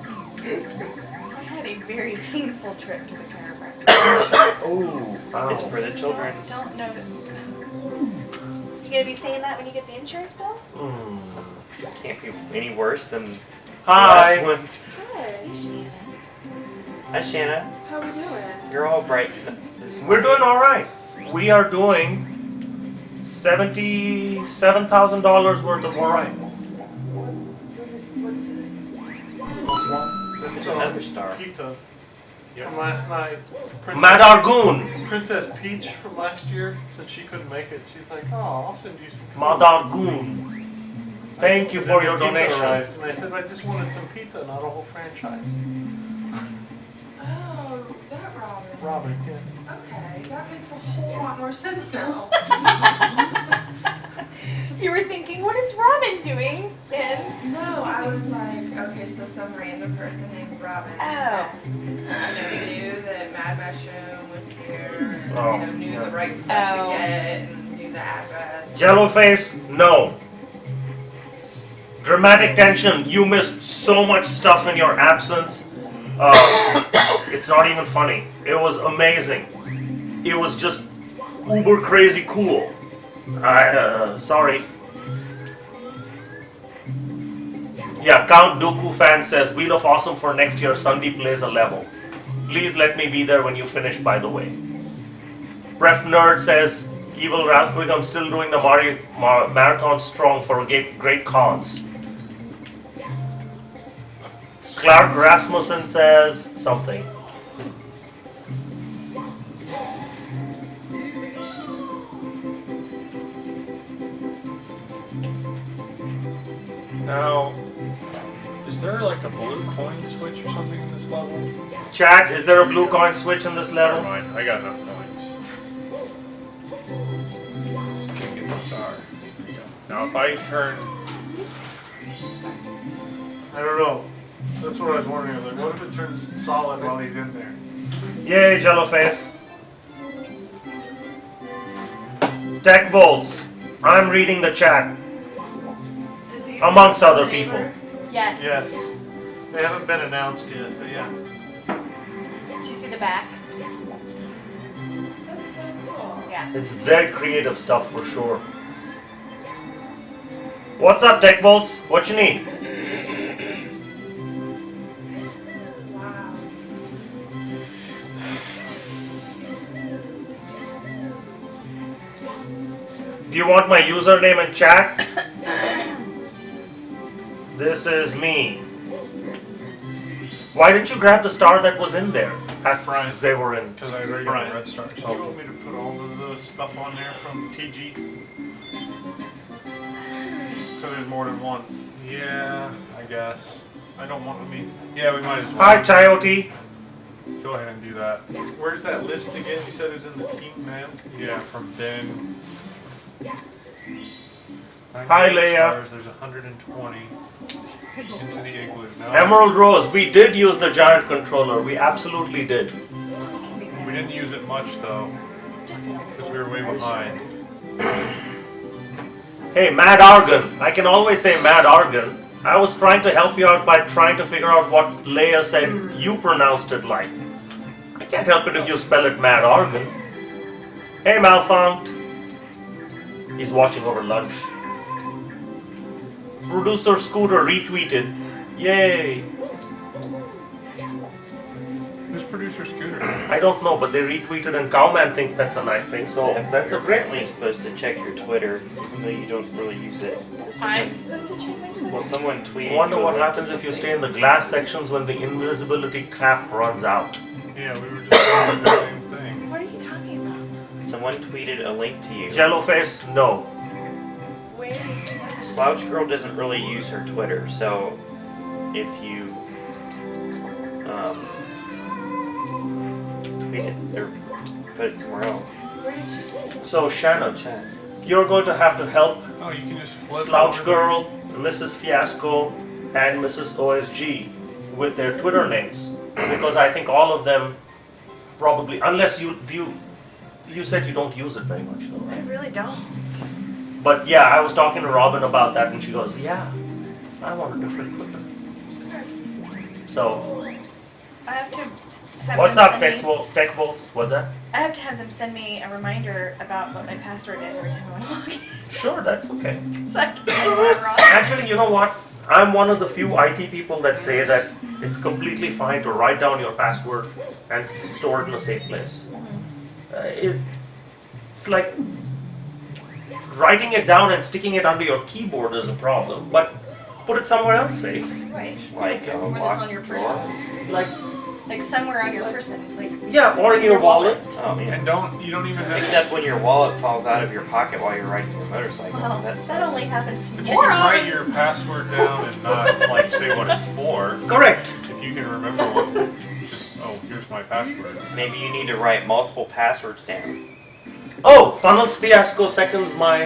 I had a very painful trip to the chiropractor. Oh, wow. It's for the children. Don't know that. You gonna be saying that when you get the insurance bill? Can't be any worse than the Hi. last one. Hi, Shannon. Hi, Shanna. how we doing? You're all bright this morning. We're doing all right. We are doing $77,000 worth of all right. What's this? It's Another star. pizza from last night. Mad Argoon, Princess Peach from last year, since she couldn't make it, she's like, "Oh, I'll send you some." food." Mad Argoon. Thank you Then for the your pizza donation. arrived, And I said, I just wanted some pizza, not a whole franchise. Oh, that Robin. Robin, yeah. Okay, that makes a whole lot more sense now. You were thinking, what is Robin doing? And No, I was like, okay, so some random person named Robin. Oh. Knew that Mad Mushroom was here and Oh, knew yeah. the right stuff Oh. to get and knew the address. Yellowface, no. Dramatic tension. You missed so much stuff in your absence. It's not even funny. It was amazing. It was just uber crazy cool. Sorry. Yeah, Count Dooku fan says Wheel of Awesome for next year. Sunday plays a level. Please let me be there when you finish, by the way. Pref Nerd says Evil Ralph Wiggum still doing the marathon strong for a great cause. Clark Rasmussen says something. Now, Is there like a blue coin switch or something in this level? Chat, is there a blue coin switch in this Never level? mind, I got enough coins. Can't get the star. There you go. Now if I turn... I don't know. That's what I was wondering. I was like, what if it turns solid while he's in there? Yay, Jelloface. Tech Volts, I'm reading the chat. Did these Amongst other flavor? people. Yes. Yes. They haven't been announced yet, but yeah. Did you see the back? That's so cool. Yeah. It's very creative stuff for sure. What's up, Tech Volts? What you need? Wow. Do you want my username in chat? This is me. Why didn't you grab the star that was in there? Asks Brian. Zaywarin. Because I already got Brian, the red stars. do you want me to put all of the stuff on there from TG? So there's more than one. Yeah, I guess. I don't want, Yeah, we might as well. Hi, Chayote. Go ahead and do that. where's that list again? You said it was in the team, man. Yeah, from Ben. Hi, 98 Leia. Stars, there's 120 into the igloo. No, Emerald Rose, we did use the giant controller. We absolutely did. we didn't use it much though, because we were way behind. Hey, Mad Argon. I can always say Mad Argon. I was trying to help you out by trying to figure out what Leia said you pronounced it like. I can't help it if you spell it Mad Argon. Hey, Malfunct. He's watching over lunch. Producer Scooter retweeted. Yay. Who's producer Scooter? I don't know, but they retweeted and Cowman thinks that's a nice thing, so that's a You're great apparently thing. supposed to check your Twitter, even though you don't really use it. I'm supposed to check my Twitter. Well, someone tweeted. I wonder you what a link happens or if you something. stay in the glass sections when the invisibility cap runs out. Yeah, we were just doing the same thing. What are you talking about? Someone tweeted a link to you. Jelloface, no. Where is that? Slouch Girl doesn't really use her Twitter, so if you tweet it or put it somewhere else. Where did you see it? So Shannon, Chat. you're going to have to help Oh, you can just flip Slouch over Girl, Mrs. Fiasco, and Mrs. OSG with their Twitter names, because I think all of them probably, unless you said you don't use it very much, though, I right? really don't. But yeah, I was talking to Robin about that, and she goes, "Yeah, I want a different Twitter." So, I have to have what's them up, send me- Tech Volts? What's that? I have to have them send me a reminder about what my password is every time I want to log in. Sure, that's okay. So I can get it wrong. Actually, you know what? I'm one of the few IT people that say that it's completely fine to write down your password and store it in a safe place. It's like writing it down and sticking it under your keyboard is a problem, but put it somewhere else safe. Right. Like a Somewhere that's on your locked drawer. person. Like, somewhere on your person. Like yeah, or in your wallet. Oh, yeah. And you don't even have Except when your wallet falls out of your pocket while you're riding your motorcycle. well, That's that only happens to If me. you can write your password down and not like say what it's for, Correct. if you can remember what, just here's my password. maybe you need to write multiple passwords down. Oh, Funnels Fiasco seconds my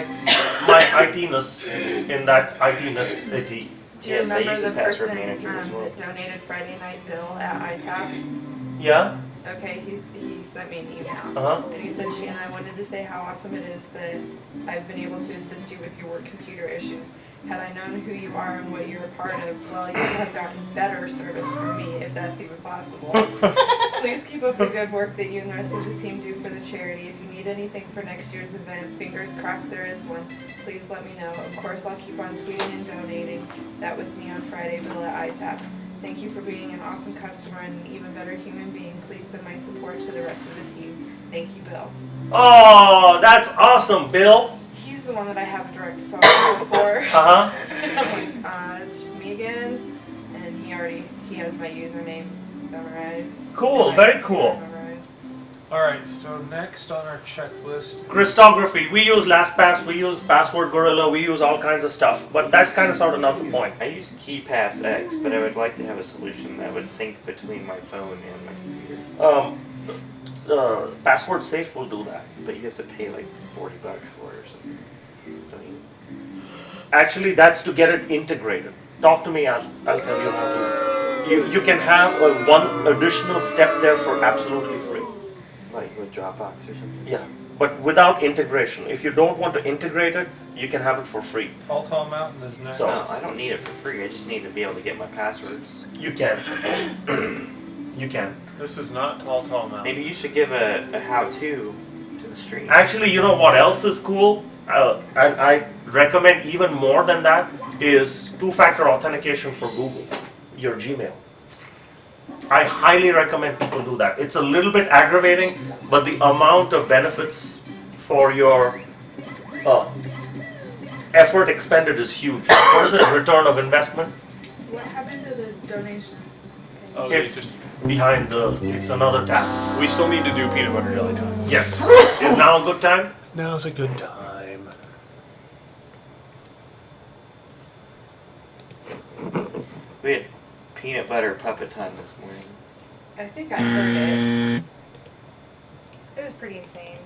IT-ness in that IT-ness itty. Do you Yes, I remember use the the password person manager as well. that donated Friday night bill at ITAP? Yeah? Okay, he sent me an email. Uh-huh. And he said, Shannon, I wanted to say how awesome it is that I've been able to assist you with your work computer issues. Had I known who you are and what you're a part of, well, you would have gotten better service from me, if that's even possible. Please keep up the good work that you and the rest of the team do for the charity. If you need anything for next year's event, fingers crossed there is one, please let me know. Of course, I'll keep on tweeting and donating. That was me on Friday, Bill at ITAP. Thank you for being an awesome customer and an even better human being. Please send my support to the rest of the team. Thank you, Bill. Oh, that's awesome, Bill. He's the one that I have a direct phone call for. Uh-huh. It's me again, and he has my username memorized. Cool, And my very cool. memorized. Alright, so next on our checklist. Crystography. We use LastPass, we use Password Gorilla, we use all kinds of stuff. But that's kind of sort of not the point. I use KeyPass X, but I would like to have a solution that would sync between my phone and my computer. Password Safe will do that. But you have to pay like $40 for it or something. Don't you? Actually, that's to get it integrated. Talk to me, I'll tell you how to. You can have one additional step there for absolutely free. Like with Dropbox or something? Yeah, but without integration. If you don't want to integrate it, you can have it for free. Tall Mountain is next. So- No, I don't need it for free. I just need to be able to get my passwords. You can. You can. This is not Tall Mountain. Maybe you should give a how-to to the stream. Actually, you know what else is cool? I recommend even more than that is two-factor authentication for Google, your Gmail. I highly recommend people do that. It's a little bit aggravating, but the amount of benefits for your effort expended is huge. What is it? Return of investment? What happened to the donation? Oh, they It's just, behind the. It's another tab. we still need to do peanut butter jelly time. Yes. Is now a good time? Now's a good time. We had peanut butter puppet time this morning. I think I heard it. It was pretty insane.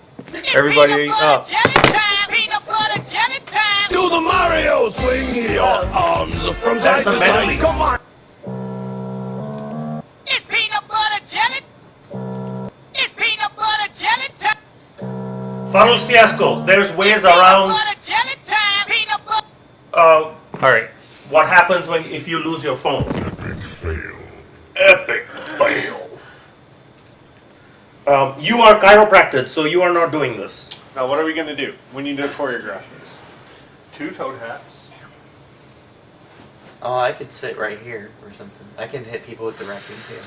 Everybody up. Do the Mario swing your arms from That's side the to medley. side. Come on. It's peanut butter jelly. It's peanut butter jelly time. Funnels fiasco. There's ways Peanut around butter jelly time. Peanut butter. uh, Alright. what happens if you lose your phone. Epic fail. You are chiropractic, so you are not doing this. Now what are we gonna do? We need to choreograph this. 2 toad hats. Oh, I could sit right here or something. I can hit people with the raccoon tail.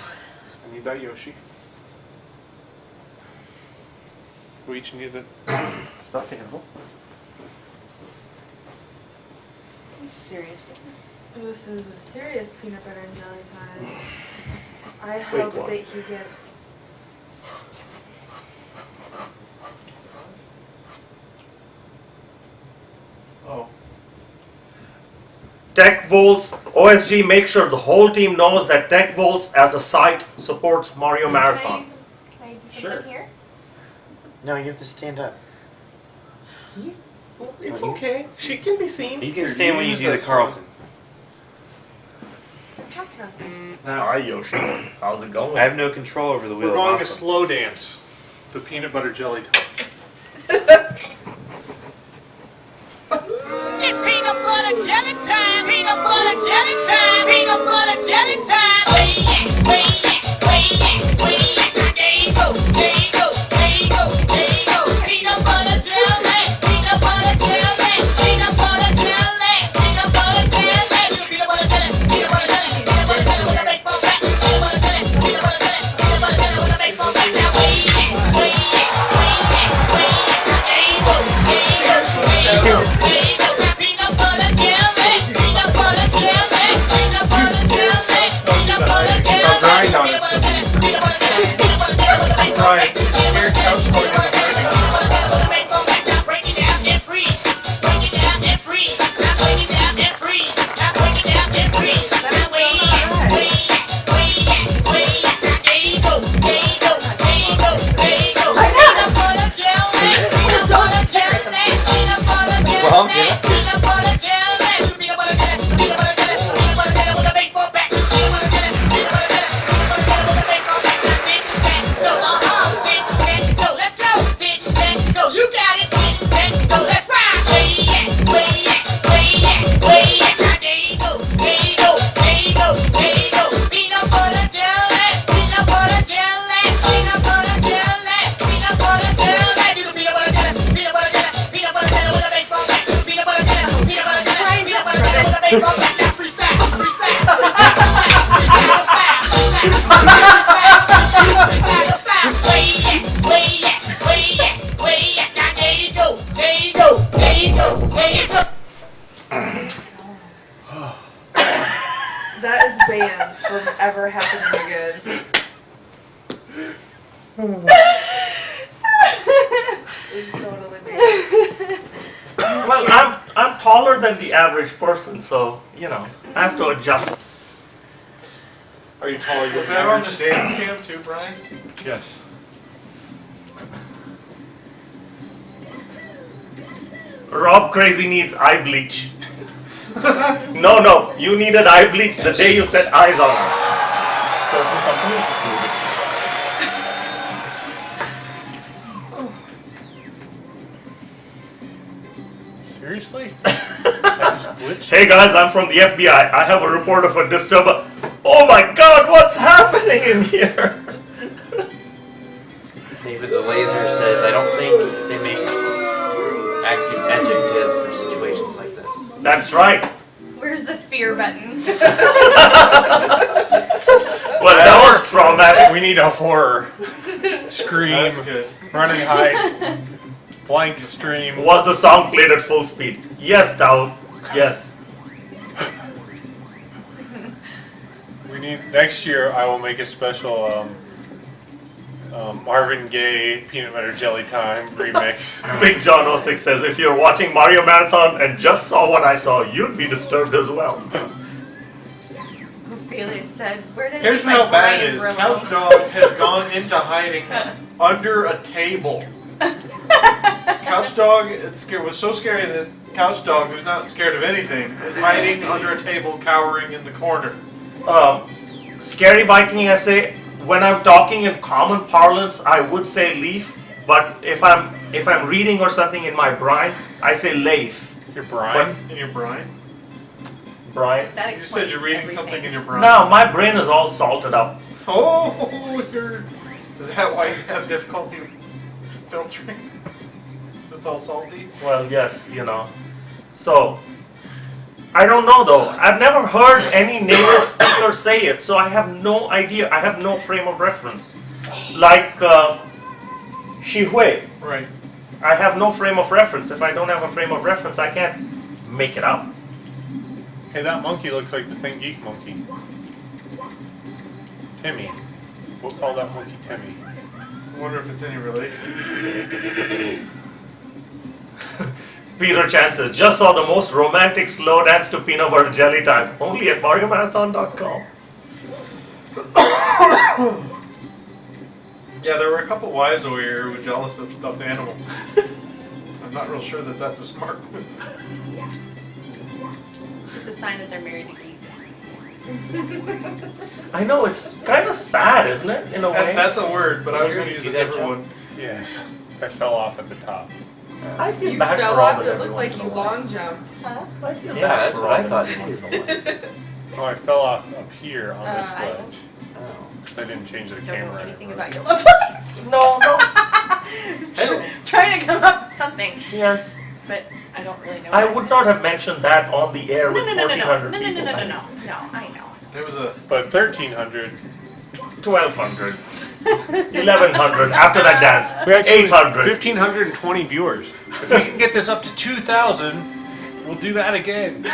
I need that Yoshi. We each need a stuffed animal. It's serious business. This is a serious peanut butter and jelly time. I hope what? that he gets. Oh. Tech Volts, OSG, make sure the whole team knows that Tech Volts as a site supports Mario Marathon. Can I do something Sure. here? No, you have to stand up. It's okay. She can be seen. You can stand when you do the Carlton. I've talked about this. Hi, Yoshi. How's it going? I have no control over the wheel. We're going to also. slow dance. The peanut butter jelly time. It's peanut butter jelly time. Peanut butter jelly time. Peanut butter jelly time. Way there you go. There you go. There you go. There you go. Peanut butter jelly. Peanut butter jelly. Peanut butter jelly. Peanut butter jelly. Peanut butter jelly. Peanut butter jelly. Peanut butter jelly with a baseball bat. Peanut butter jelly. Peanut butter jelly. Peanut butter jelly with a baseball bat. Now way Well, I'm taller than the average person, so you know I have to adjust. Are you taller Was than that on the average? dance cam too, Brian? Yes. Rob Crazy needs eye bleach. No, you needed eye bleach the day you set eyes on us. Certain company excluded. Seriously? That just glitched? Hey guys, I'm from the FBI. I have a report of a disturber. Oh my God, what's happening in here? David the Laser says, I don't think they make adjectives for situations like this. That's right. Where's the fear button? Well, that was traumatic. We need a horror. Scream. That's good. Run and hide. Blank stream. Was the song played at full speed? Yes, Dowd. Yes. We need next year. I will make a special Marvin Gaye Peanut Butter Jelly Time remix. Big John 06 says, if you're watching Mario Marathon and just saw what I saw, you'd be disturbed as well. Ophelia said, where did Here's my how bad it Brian is. Brillo? Couch Dog has gone into hiding under a table. Couch Dog was so scary that Couch Dog, who's not scared of anything, is hiding under a table, cowering in the corner. Scary Viking essay. When I'm talking in common parlance, I would say leaf, but if I'm reading or something in my brain, I say leif. Your Brian? In your brine? Brian. That You said you're reading explains something in everything. your brine. No, my brain is all salted up. Oh, is that why you have difficulty filtering? Is it all salty? Well, yes, you know. So, I don't know though. I've never heard any native speaker say it, so I have no idea. I have no frame of reference. Like, Shihui. Right. I have no frame of reference. If I don't have a frame of reference, I can't make it up. Hey, that monkey looks like the Thing Geek monkey. Timmy. We'll call that monkey Timmy. I wonder if it's any relation. Peter Chan says, just saw the most romantic slow dance to peanut butter jelly time. Only at mariomarathon.com. Yeah, there were a couple wives over here who were jealous of stuffed animals. I'm not real sure that that's a smart move. It's just a sign that they're married to geeks. I know, it's kind of sad, isn't it, in a way? That's a word, but I was going to use a You got different jump? one. Yes. I fell off at the top. I feel You bad fell for off, Robin it every looked once like in you a while. long jumped. Huh? I feel Yeah, bad that's for what I Robin thought. every once in a while. Oh, I fell off up here on this I ledge. Oh. Because I didn't change the Don't camera. know anything anymore. about your love life. No. Just trying to come up with something, Yes. but I don't really know. I what. would not have mentioned that on the air No, with no, no, no, no, 1,400 no, no, people. no, no, no, no, no. I know. There was a... But 1,300. 1,200. 1,100 after that dance. We actually 800. 1,520 viewers. If we can get this up to 2,000, we'll do that again.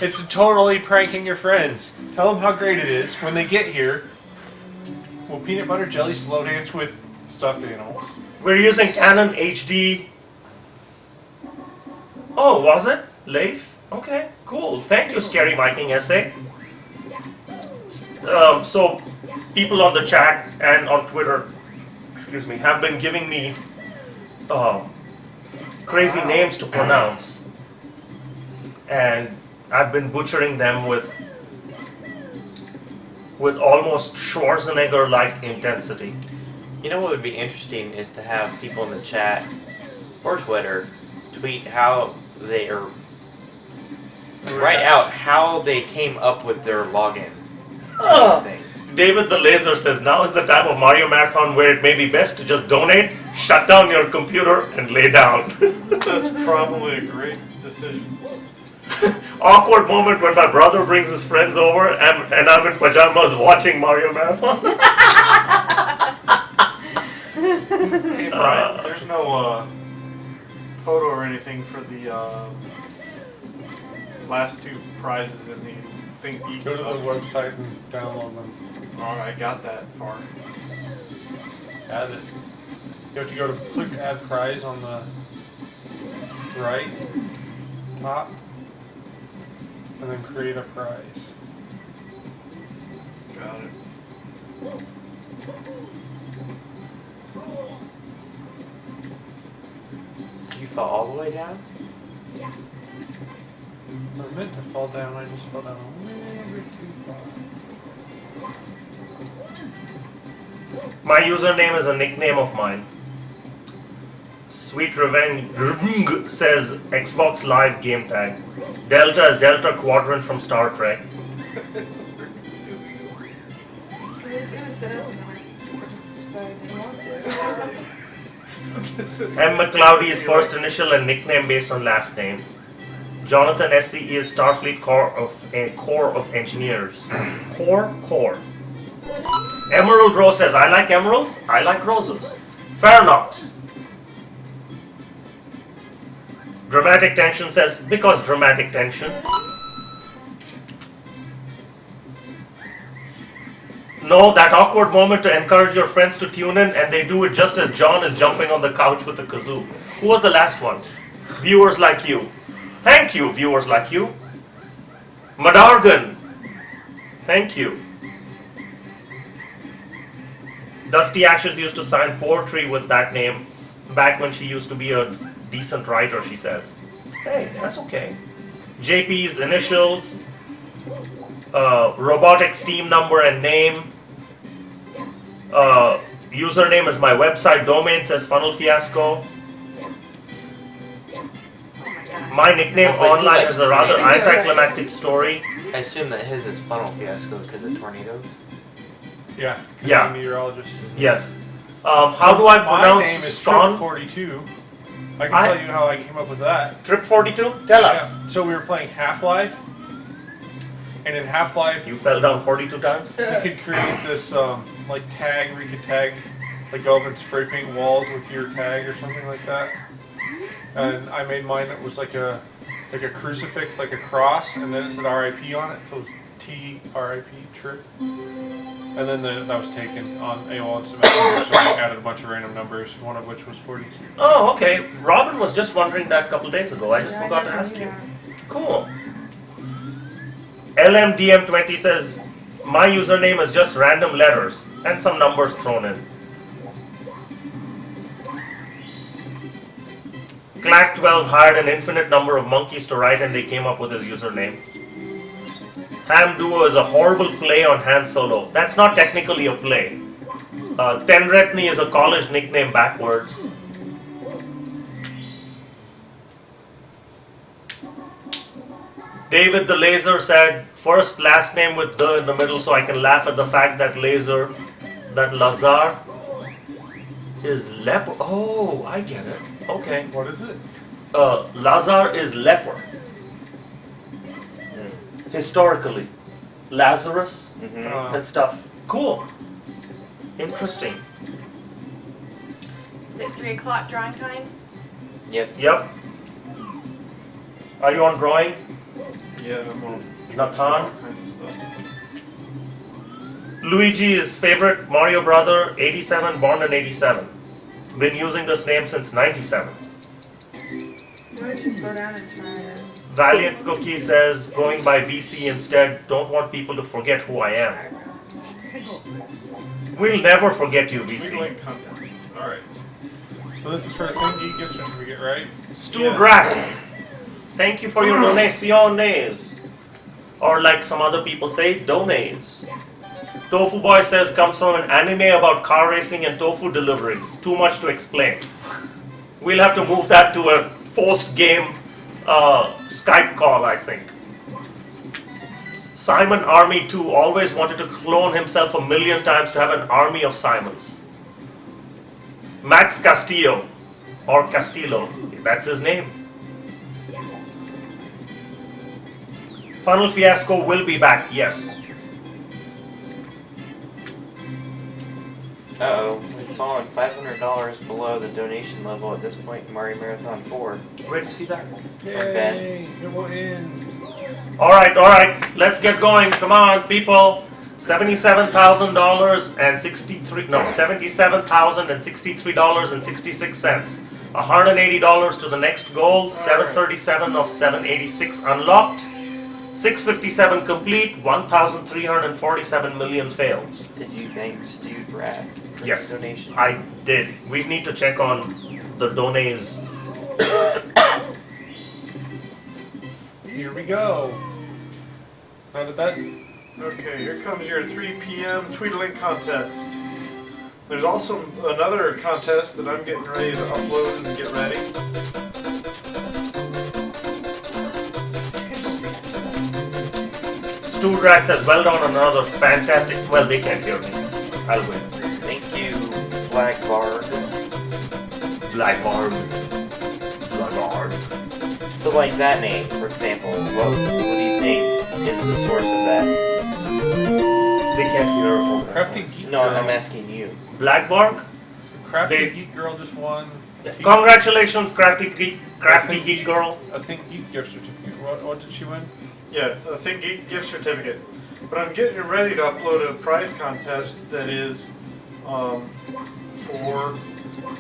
It's totally pranking your friends. Tell them how great it is. When they get here, we'll peanut butter jelly slow dance with stuffed animals. We're using Canon HD. Oh, was it? Leif? Okay, cool. Thank you, Scary Viking essay. So, people on the chat and on Twitter, excuse me, have been giving me crazy names to pronounce. And I've been butchering them with almost Schwarzenegger-like intensity. You know what would be interesting is to have people in the chat or Twitter tweet how they are write out how they came up with their login to these things. David the Laser says, now is the time of Mario Marathon where it may be best to just donate, shut down your computer, and lay down. That's probably a great decision. Awkward moment when my brother brings his friends over and I'm in pajamas watching Mario Marathon. Hey, Brian, there's no photo or anything for the last two prizes in the Think Geek Go to the stuff. website and download them. Oh, I got that far. Add it. You have to go to click add prize on the right. top, and then create a prize. Got it. You fall all the way down? I meant to fall down, I just fell down a little bit too far. My username is a nickname of mine. Sweet Revenge says Xbox Live game tag. Delta is Delta Quadrant from Star Trek. I was gonna sit up and then I decided I didn't want to. M. McCloudy is first initial and nickname based on last name. Jonathan SCE is Starfleet Corps of Engineers. Core. Emerald Rose says, I like emeralds, I like roses. Fair enough. Dramatic Tension says, because dramatic tension. No, that awkward moment to encourage your friends to tune in and they do it just as John is jumping on the couch with the kazoo. Who was the last one? Viewers like you. Thank you, viewers like you. Madargan. Thank you. Dusty Ashes used to sign poetry with that name back when she used to be a decent writer, she says. Hey, that's okay. JP's initials, robotics team number and name. Username is my website domain, says Funnel Fiasco. My nickname online is a rather anticlimactic story. I assume that his is Funnel Fiasco because of tornadoes. Yeah. 'cause Yeah. I'm a meteorologist. Yes. How do I My pronounce name is Scon? Trip42. I can tell you how I came up with that. Trip 42? Tell us. Yeah. So we were playing Half-Life, and in Half-Life, You fell down 42 times? you could create this like tag where you could tag, like go up and spray paint walls with your tag or something like that. And I made mine that was like a crucifix, like a cross, and then it said RIP on it, so it was TRIP Trip. And then that was taken on AOL Instant Messenger, so I added a bunch of random numbers, one of which was 42. Oh, okay. Robin was just wondering that a couple days ago. I just forgot to ask you. Cool. LMDM20 says, my username is just random letters and some numbers thrown in. Clack12 hired an infinite number of monkeys to write and they came up with his username. Ham Duo is a horrible play on Han Solo. That's not technically a play. Tenretni is a college nickname backwards. David the Laser said, first last name with the in the middle so I can laugh at the fact that Lazar is leper. Oh, I get it. Okay. What is it? Lazar is leper. Historically. Lazarus and stuff. Cool. Interesting. Is it 3 o'clock drawing time? Yep. Yep. Are you on drawing? Yeah, I'm on Nathan? all kinds of stuff. Luigi is favorite Mario brother, 87, born in 87. Been using this name since 97. Why don't you slow down and try it? Valiant Cookie says, going by VC instead, don't want people to forget who I am. We'll never forget you, We VC. like context. Alright. So this is for a Thingy gift certificate, right? Stu Yes. Drat, thank you for your donaciones. Or like some other people say, donays. Tofu Boy says, comes from an anime about car racing and tofu deliveries. Too much to explain. We'll have to move that to a post-game Skype call, I think. Simon Army 2 always wanted to clone himself 1,000,000 times to have an army of Simons. Max Castillo, or Castillo, that's his name. Funnel Fiasco will be back, yes. Uh-oh, we've fallen $500 below the donation level at this point in Mario Marathon 4. Where did you see that? Yay! Go in. Alright, let's get going. Come on, people. $77,063, no, $77,063.66. $180 to the next goal. 737 of 786 unlocked. 657 complete. 1,347 million fails. Did you thank Stu Brad for Yes, the donation? I did. We need to check on the donays. Here we go. How did that? Okay, here comes your 3 p.m. Tweedlink contest. There's also another contest that I'm getting ready to upload and get ready. Studrat says, well done on another fantastic. Well, they can't hear me. I'll win. Thank you, Black Bard. Blackboard. Blackboard. So, like that name, for example, what do you think is the source of that? They can't hear. Crafty Geek No, Girl. I'm asking you. Blackbark? Crafty They- Geek Girl just won. Congratulations, Crafty Geek Girl. I think Geek gift certificate. What did she win? Yeah, I think gift certificate. But I'm getting ready to upload a prize contest that is for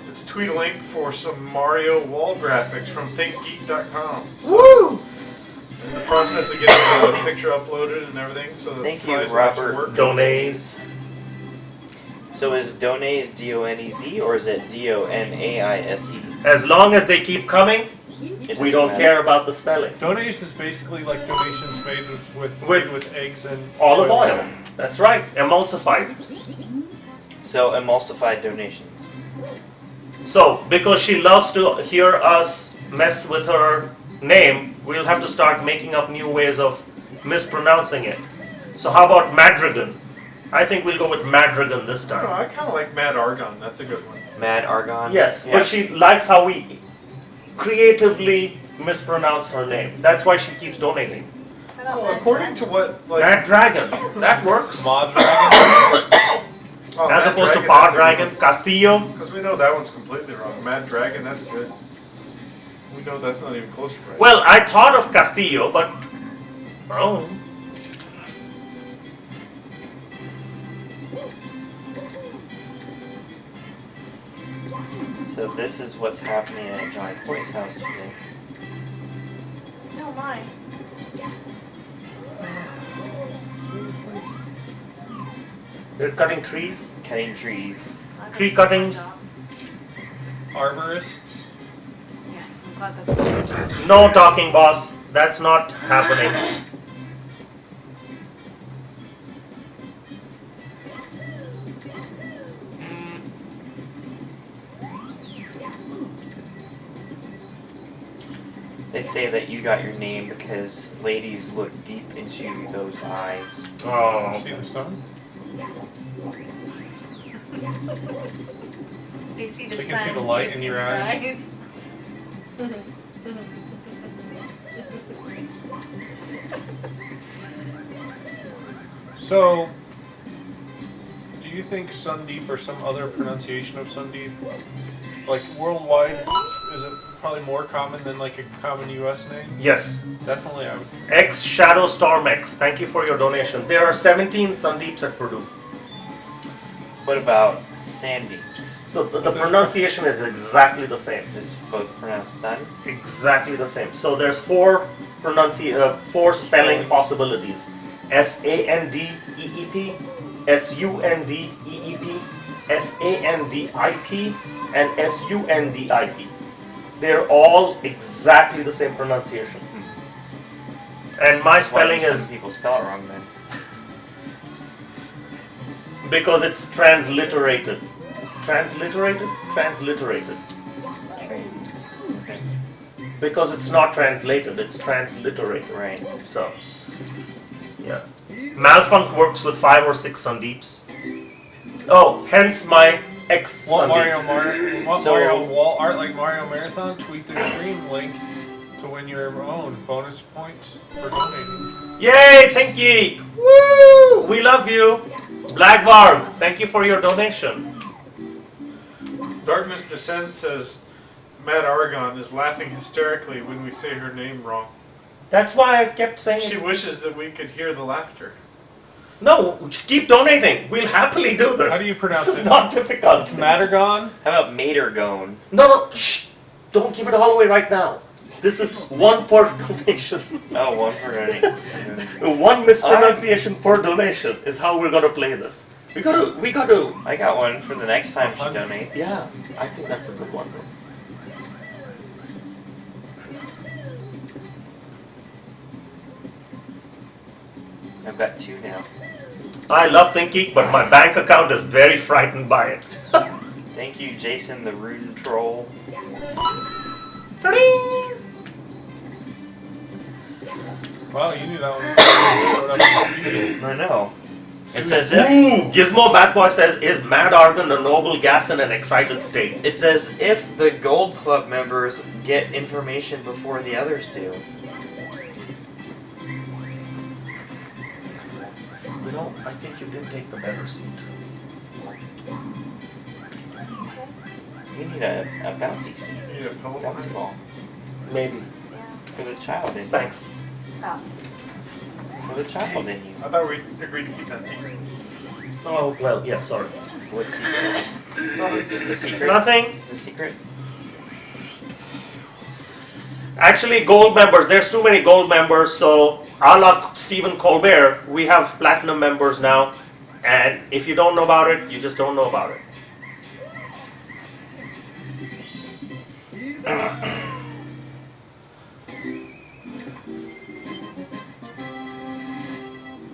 it's Tweedlink for some Mario wall graphics from ThinkGeek.com. Woo! In the process of getting the picture uploaded and everything, so the Thank you, prize will actually Robert. work. Donays. So is Donez D-O-N-E-Z or is it D-O-N-A-I-S-E? As long as they keep coming, It we doesn't don't matter. care about the spelling. Donays is basically like donations made with eggs and Olive oil. That's right. Emulsified. So emulsified donations. So, because she loves to hear us mess with her name, we'll have to start making up new ways of mispronouncing it. So how about Madrigan? I think we'll go with Madrigan this I don't know, time. I kind of like Mad Argon. That's a good one. Mad Argon? Yes, Yeah. but she likes how we creatively mispronounce her name. That's why she keeps donating. Well, according to what, like, Mad Dragon. That works. Mod Dragon. oh, As Mad opposed to Dragon, Power that's a good Dragon, one. Castillo. Because we know that one's completely wrong. Mad Dragon, that's good. We know that's not even close to right. Well, I thought of Castillo, but oh. So this is what's happening at Johnny Boy's house today. No, my. They're cutting trees. Cutting trees. Tree cuttings. Arborists. Yes, I'm glad that's what I'm doing. No talking, boss. That's not happening. They say that you got your name because ladies look deep into those eyes. Oh. See the sun? They see the They can see sun the light in in your eyes. So, do you think Sundeep or some other pronunciation of Sundeep, like worldwide, is it probably more common than like a common U.S. name? Yes. Definitely, I would. X Shadow Storm X. Thank you for your donation. There are 17 Sandeeps at Purdue. What about Sandeeps? So the pronunciation is exactly the same. Is both pronounced sun? Exactly the same. So there's four spelling possibilities: S-A-N-D-E-E-P, S-U-N-D-E-E-P, S-A-N-D-I-P, and S-U-N-D-I-P. They're all exactly the same pronunciation. And my spelling Why do is some people spell it wrong then? because it's transliterated. Transliterated? Transliterated. Okay. Because it's not translated, it's transliterated. Right. So, yeah. Malfunk works with 5 or 6 Sandeeps. Oh, hence my X Want Sandeep. Mario wall art like Mario Marathon? Tweet their stream link to win your own bonus points for donating. Yay, Think Geek! Woo! We love you! Black Barb, thank you for your donation. Darkness Descent says Mad Argon is laughing hysterically when we say her name wrong. That's why I kept saying She it. wishes that we could hear the laughter. No, keep donating. We'll happily do this. How do you pronounce This is it? not difficult. Mattergon? How about Matergone? No, shh. Don't give it all away right now. This is one per donation. Oh, one per donation. One mispronunciation per donation is how we're gonna play this. We gotta. I got one for the next time she donates. Yeah, I think that's a good one. I've got 2 now. I love thinking, but my bank account is very frightened by it. Thank you, Jason the Rune Troll. Wow, you knew that one. I know. It says if Ooh, Gizmo Bad Boy says, is mad argon a noble gas in an excited state? it says if the Gold Club members get information before the others do. You know, I think you did take the better seat. You need a bouncy seat. You need a pillow Bouncy behind ball. Maybe. For the child in you. Thanks. Oh. For the child in you. I thought we agreed to keep that secret. Oh, well, yeah, sorry. What secret? The secret? Nothing. The secret? Actually, gold members, there's too many gold members, so a la Stephen Colbert, we have platinum members now, and if you don't know about it, you just don't know about it.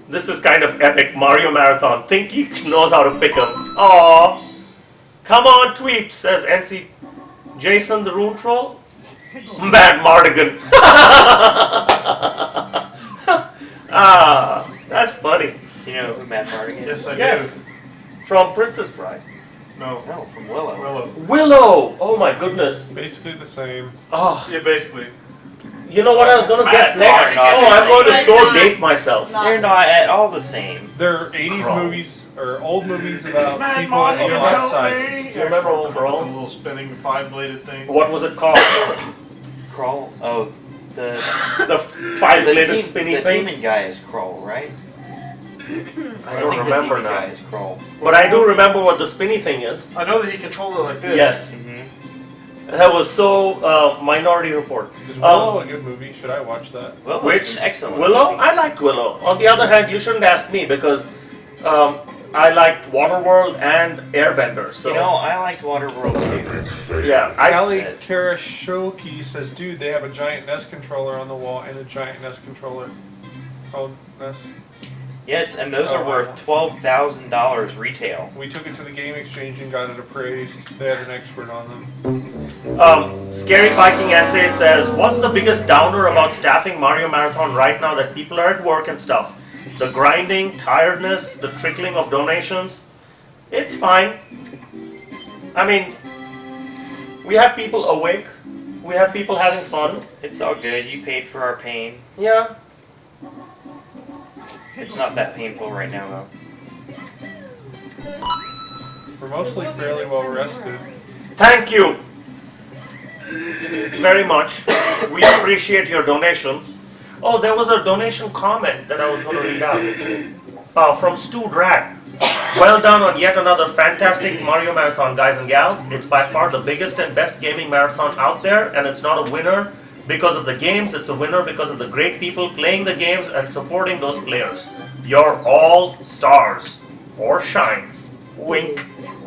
This is kind of epic. Mario Marathon. Think he knows how to pick him. Aww. Come on, Tweep, says NC. Jason the Rune Troll? Matt Mardigan. Ah, that's funny. Do you know who Matt Mardigan is? Yes, I Yes. From Princess Bride. do. No. No, from Willow. Willow. Willow! Oh my goodness. Basically the same. Oh, Yeah, basically. you know what I was going to guess Matt next? Mardigan. Oh, I'm going to But so not- date myself. not- They're not at all the same. They're 80s Crawl. movies, or old movies about Mad people of Mardigan, all help sizes. me. Do you remember Old The Crawl? little spinning 5-bladed thing. What was it called? Crawl. Oh, the The five-bladed the spinny the thing? demon guy is Crawl, right? I think don't remember the demon now. guy is Crawl. But I do remember what the spinny thing is. I know that he controlled it like this. Yes. Mm-hmm. That was so Minority Report. Is Willow a good movie? Should I watch that? Well, Which? it's an excellent Willow? movie. I liked Willow. On the other hand, you shouldn't ask me because I liked Waterworld and Airbender. So You know, I liked Waterworld too. yeah, Ali did. Karashoki says, dude, they have a giant NES controller on the wall and a giant NES controller. Oh, NES. Yes, and those Oh, are wow. worth $12,000 retail. We took it to the game exchange and got it appraised. They had an expert on them. Scary Viking Essay says, what's the biggest downer about staffing Mario Marathon right now that people are at work and stuff? The grinding, tiredness, the trickling of donations? It's fine. I mean, we have people awake. We have people having fun. It's all good. You paid for our pain. Yeah. It's not that painful right now, though. We're mostly fairly well rested. Thank you very much. We appreciate your donations. Oh, there was a donation comment that I was going to read out from Stu Drag. Well done on yet another fantastic Mario Marathon, guys and gals. It's by far the biggest and best gaming marathon out there, and it's not a winner because of the games, it's a winner because of the great people playing the games and supporting those players. You're all stars. Or shines. Wink.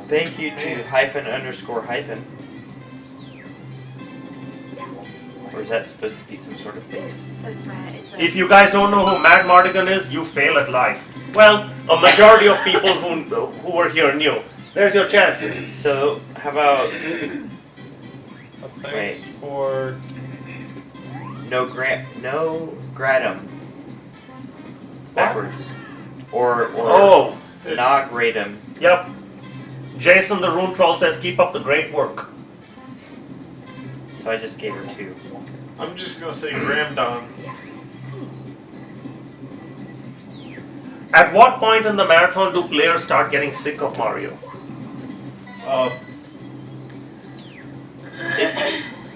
Thank you to __. Or is that supposed to be some sort of face? That's right. It's If you guys don't know who Mad Mardigan is, you fail at life. Well, a majority of people who were here knew. There's your chance. So, how about Thanks for... no gratum? It's backwards. Or Oh, na gratum. yep. Jason the Rune Troll says, keep up the great work. So I just gave her 2. I'm just gonna say Graham Don. At what point in the marathon do players start getting sick of Mario?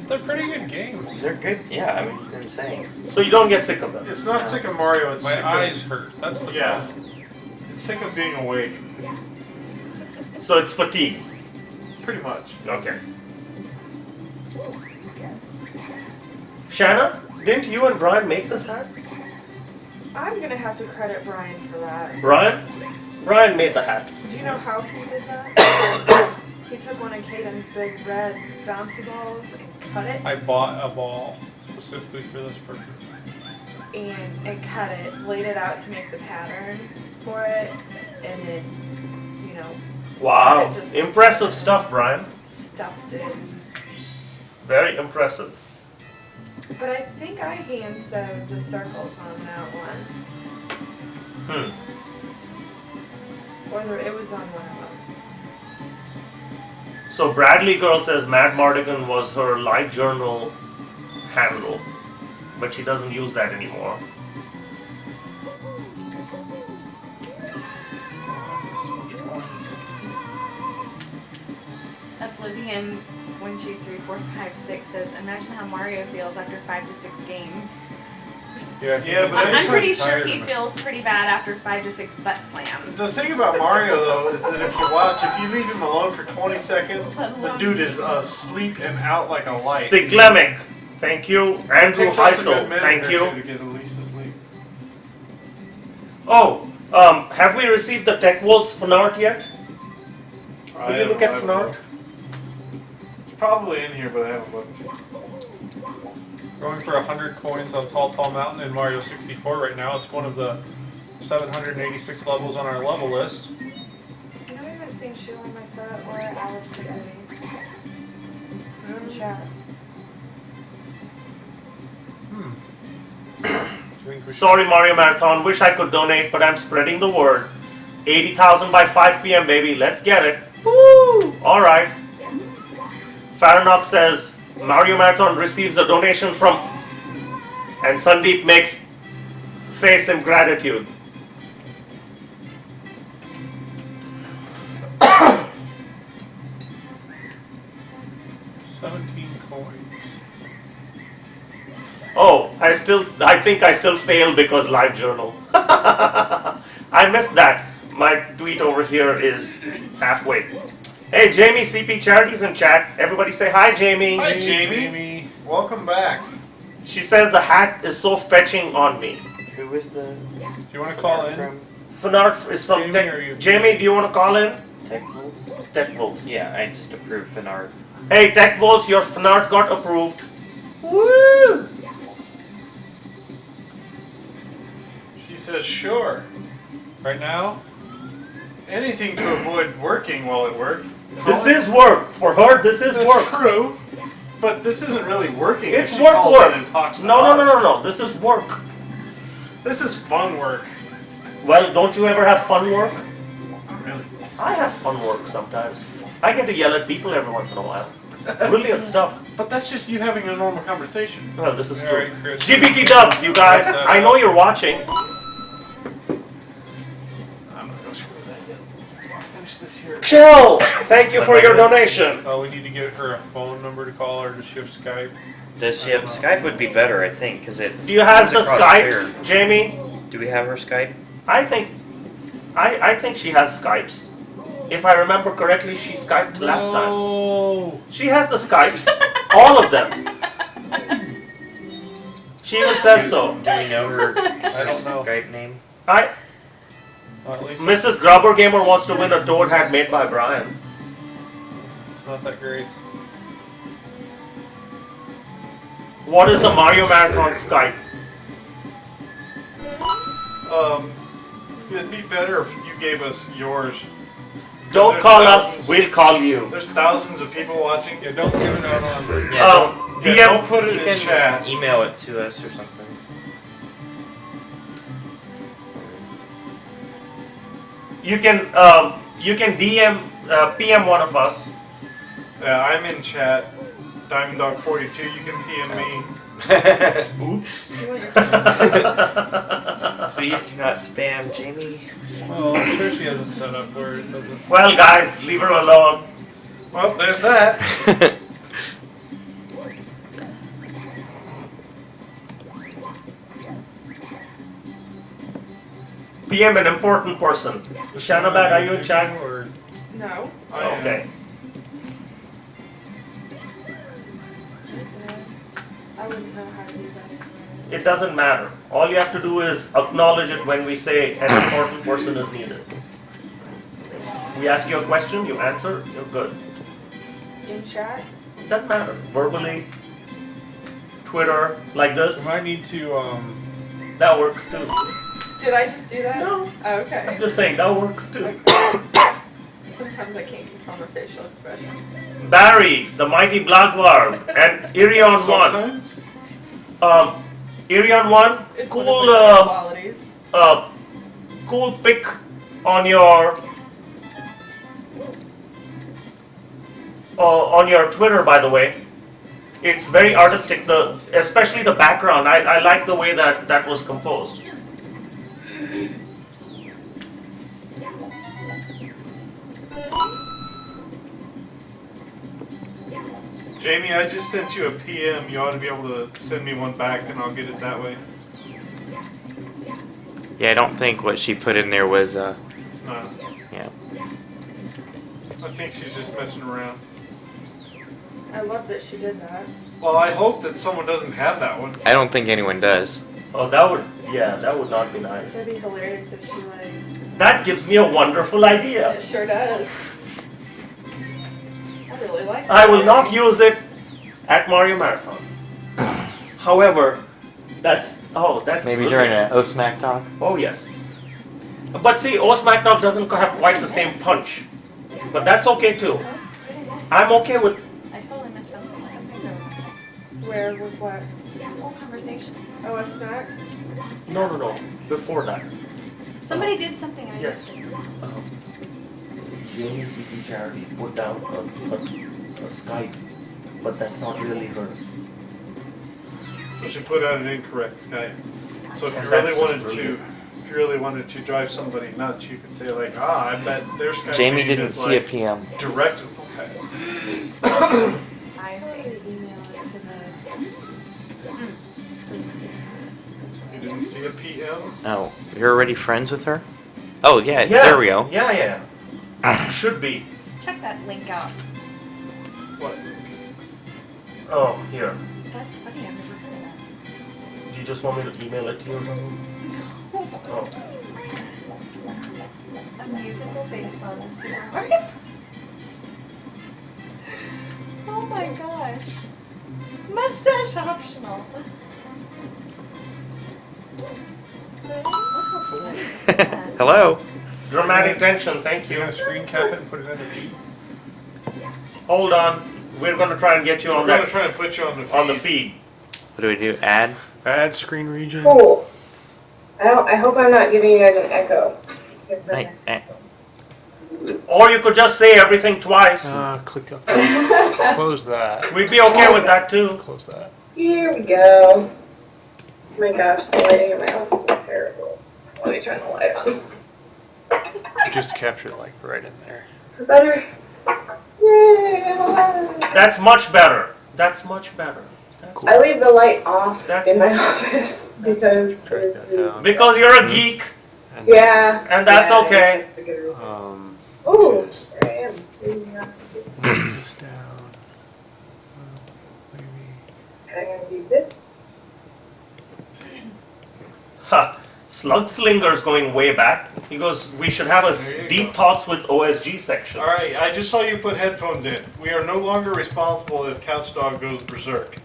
They're pretty good games. They're good. Yeah, I mean, it's insane. So you don't get sick of them. It's not sick of Mario. It's My sick eyes Of, hurt. That's the yeah. problem. It's sick of being awake. So it's fatigue. Pretty much. Okay. Shanna, didn't you and Brian make this hat? I'm gonna have to credit Brian for that. Brian? Brian made the hats. Do you know how he did that? He took one of Caden's big red bouncy balls and cut it. I bought a ball specifically for this purpose. And cut it, laid it out to make the pattern for it, and then, you know, Wow. Just Impressive stuff, Brian. stuffed it. Very impressive. But I think I hand sewed the circles on that one. Or it was on one of them. So Bradley Girl says Matt Mardigan was her live journal handle, but she doesn't use that anymore. Oblivion 1, 2, 3, 4, 5, 6 says, imagine how Mario feels after 5 to 6 games. Yeah, but I'm pretty everybody's sure tired he of it. feels pretty bad after 5 to 6 butt slams. The thing about Mario though is that if you leave him alone for 20 seconds, the dude is asleep and out like a light. Siglemic, thank you. Andrew Takes us a Heisel, good minute thank or you. two to get at least asleep. Oh, have we received the Tech Volts fanart yet? Will you look at fanart? It's probably in here, but I haven't looked. Going for 100 coins on Tall Tall Mountain in Mario 64 right now. It's one of the 786 levels on our level list. You know, I haven't seen Shoe on My Foot or Alice today. Put it in the chat. Sorry, Mario Marathon. Wish I could donate, but I'm spreading the word. 80,000 by 5 p.m., baby. Let's get it. Woo! All right. Faranox says Mario Marathon receives a donation from, and Sandeep makes face in gratitude. Oh, I think I still fail because live journal. I missed that. My tweet over here is halfway. Hey, Jamie, CP Charities in chat. Everybody say hi, Jamie. Hi, Jamie. Welcome back. She says the hat is so fetching on me. Who is the? Do you want to call in? Fanart is from Jamie, Jamie, do you want to call in? Tech Volts? Tech Volts. Yeah, I just approved Fanart. Hey, Tech Volts, your Fanart got approved. Woo! She says, sure. Right now? Anything to avoid working while at work. This is work. For her, this is That's work. true. But this isn't really working. It's She work, calls work. in and talks to No. us. This is work. This is fun work. Well, don't you ever have fun work? Not really. I have fun work sometimes. I get to yell at people every once in a while. Brilliant stuff. But that's just you having a normal conversation. Well, this is All true. right, Chris. GPT dubs, you guys. I know you're watching. I'm gonna go screw that yet. I'll finish this here. Chill! Thank you for your donation. Oh, we need to get her a phone number to call, or does she have Skype? Does she have Skype? Would be better, I think, because it's. Do you have the it's across Skypes, here. Jamie? Do we have her Skype? I think she has Skypes. If I remember correctly, she Skyped last time. Oh. She has the Skypes. All of them. She even says so. Do we know her I don't know. Skype name? Well, at least Mrs. Grubber Gamer wants to win a Toad hat made by Brian. it's not that great. What is the Mario Marathon Skype? It'd be better if you gave us yours. Don't There's call us, thousands- we'll call you. There's thousands of people watching. Yeah, don't give it out on. Yeah, Don't put it you in can chat. email it to us or something. You can DM PM one of us. Yeah, I'm in chat. Diamond Dog 42. You can PM me. Oops. Please do not spam Jamie. Well, I'm sure she has it set up where it doesn't. Well, guys, leave her alone. Well, there's that. PM an important person. Shanabag, are you in chat? Or No. I am. Okay. I wouldn't know how to do that. It doesn't matter. All you have to do is acknowledge it when we say an important person is needed. We ask you a question, you answer, you're good. In chat? Doesn't matter. Verbally, Twitter, like We this, might need to, that works too. Did I just do that? No. Oh, okay. I'm just saying, that works too. Sometimes I can't control my facial expressions. Barry, the mighty Blagvar, and Irion 1. Irion 1, It's cool, one of my qualities. cool pic on your Twitter, by the way. It's very artistic, especially the background. I like the way that was composed. Jamie, I just sent you a PM. You ought to be able to send me one back, and I'll get it that way. Yeah, I don't think what she put in there was, It's not. yeah. I think she's just messing around. I love that she did that. Well, I hope that someone doesn't have that one. I don't think anyone does. Oh, that would not be nice. It'd be hilarious if she like. That gives me a wonderful idea. It sure does. I really like that. I will not use it at Mario Marathon. However, that's Maybe brilliant. during an O-Smack talk. Oh yes. But see, O-Smack Knock doesn't have quite the same punch. But that's okay too. I'm okay with. I totally missed something. Where with what? This whole conversation. Oh, a snack? No. Before that. Somebody did something I Yes. missed. Jamie CP Charity put down a Skype, but that's not really hers. So she put out an incorrect Skype. So if you And really that's wanted just to, brilliant. if you really wanted to drive somebody nuts, you could say like, I bet their Skype Jamie name didn't is see a like PM. direct. I see. Email it to You didn't see a PM? Oh, you're already friends with her? Oh, yeah, there we go. Yeah. Should be. Check that link out. What? Oh, here. That's funny. I've never heard of Do you just want me to email it to you or something? Oh. that. A musical based on this. Oh my gosh. Mustache optional. Hello. Dramatic tension, thank you're you. gonna screen cap it and put it in the feed. Hold on. We're going to try and get you I'm on gonna that try to put you on the feed. on the feed. What do we do? Add? Add screen region. Cool. I hope I'm not giving you guys an echo. Or you could just say everything twice. Click up. Close that. We'd be okay with that too. Close that. Here we go. Oh my gosh, the lighting in my office is terrible. Let me turn the light on. Just capture it like right in there. Better. Yay! That's much better. That's much better. I leave the light off That's in my much- office because Drag that down. Because you're a geek, And yeah. and that's yeah, okay. that's a good reason. Ooh, just there I am. this down. Maybe. And I'm gonna do this. Ha! Slugslinger's going way back. He goes, we should have a There you deep go. thoughts with OSG section. All right, I just saw you put headphones in. We are no longer responsible if Couch Dog goes berserk.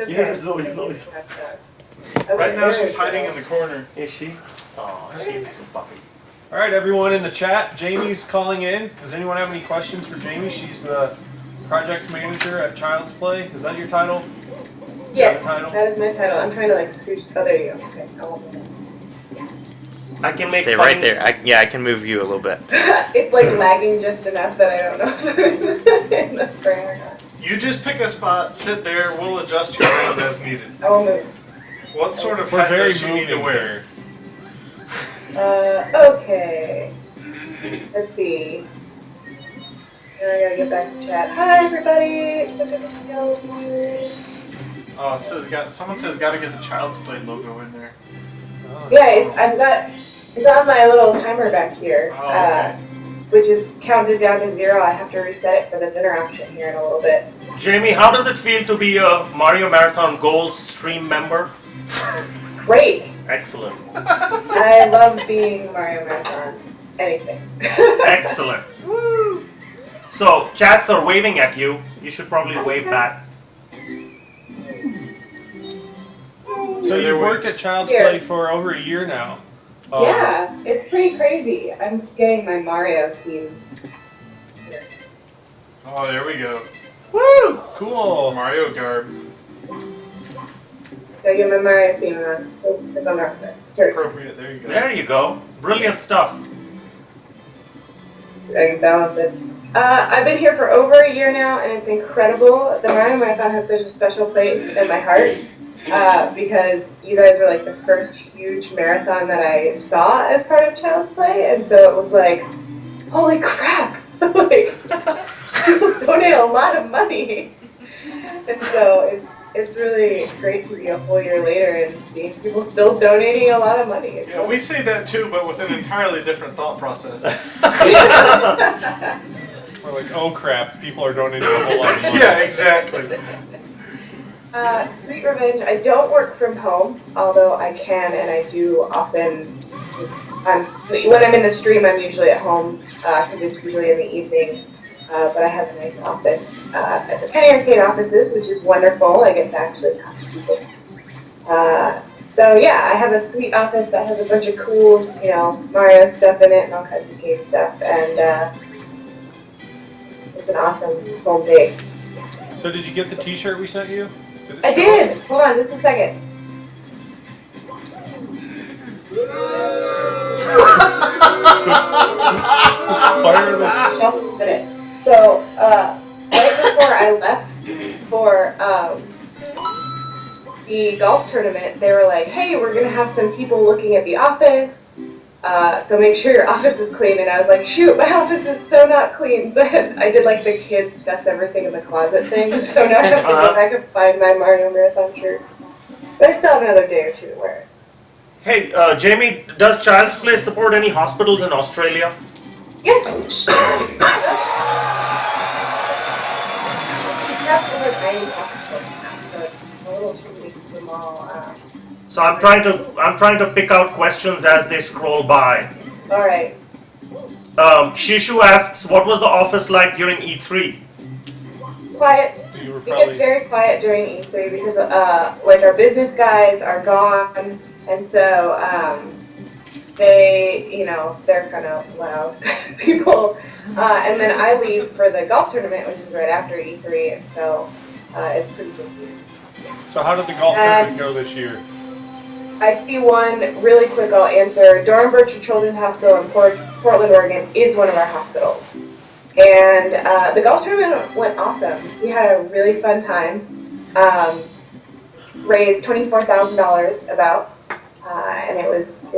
Yeah, Zoe's always- Right now she's hiding in the corner. Is she? Oh, she's a good puppy. All right, everyone in the chat. Jamie's calling in. Does anyone have any questions for Jamie? She's the project manager at Child's Play. Is that your title? Yes, Title? that is my title. I'm trying to like scooch. Oh, there you go. Okay, I won't do I can make Stay funny- right there. I can move you a little bit. that. It's like lagging just enough that I don't know if I'm in the frame or not. You just pick a spot, sit there, we'll adjust you around as needed. I will move. What sort of We're hat very does she need to moving wear? here. Okay. Let's see. Now I gotta get back to chat. Hi, everybody. It's so good to see all of you. Oh, it says someone says gotta get the Child's Play logo in there. Yeah, it's on my little timer back here. Oh, okay. which is counted down to 0. I have to reset it for the dinner option here in a little bit. Jamie, how does it feel to be a Mario Marathon Gold stream member? Great. Excellent. I love being Mario Marathon. Anything. Excellent. So, chats are waving at you. You should probably wave back. So you worked at Child's Play for over a year now. Yeah, it's pretty crazy. I'm getting my Mario theme. Oh, there we go. Woo! Cool. Mario garb. Gotta get my Mario theme on. Oh, it's on the outside. Sure. Appropriate. There you go. There you go. Brilliant stuff. I can balance it. I've been here for over a year now, and it's incredible. The Mario Marathon has such a special place in my heart because you guys were like the first huge marathon that I saw as part of Child's Play, and so it was like, holy crap! Like, people donate a lot of money, and so it's really great to be a whole year later and seeing people still donating a lot of money. Yeah, we say that too, but with an entirely different thought process. We're like, oh crap, people are donating a whole lot of money. Yeah, exactly. Sweet Revenge, I don't work from home, although I can and I do often. When I'm in the stream, I'm usually at home because it's usually in the evening. But I have a nice office at the Penny Arcade offices, which is wonderful. I get to actually talk to people. So yeah, I have a sweet office that has a bunch of cool, Mario stuff in it and all kinds of game stuff, and it's an awesome home base. So did you get the T-shirt we sent you? I did! Hold on just a second. Fire the... So, right before I left for the golf tournament, they were like, hey, we're going to have some people looking at the office, so make sure your office is clean. And I was like, shoot, my office is so not clean. So I did like the kids stuffs everything in the closet thing, so now I have to go back and find my Mario Marathon shirt. But I still have another day or two to wear it. Hey, Jamie, does Child's Play support any hospitals in Australia? Yes! So I'm trying to pick out questions as they scroll by. All right. Shishu asks, what was the office like during E3? Quiet. It gets very quiet during E3 because like our business guys are gone, and so they're kind of loud people. And then I leave for the golf tournament, which is right after E3, and so it's pretty busy. So how did the golf tournament go this year? I see one really quick. I'll answer. Dornbirch Children's Hospital in Portland, Oregon, is one of our hospitals, and the golf tournament went awesome. We had a really fun time. Raised $24,000 about. And it was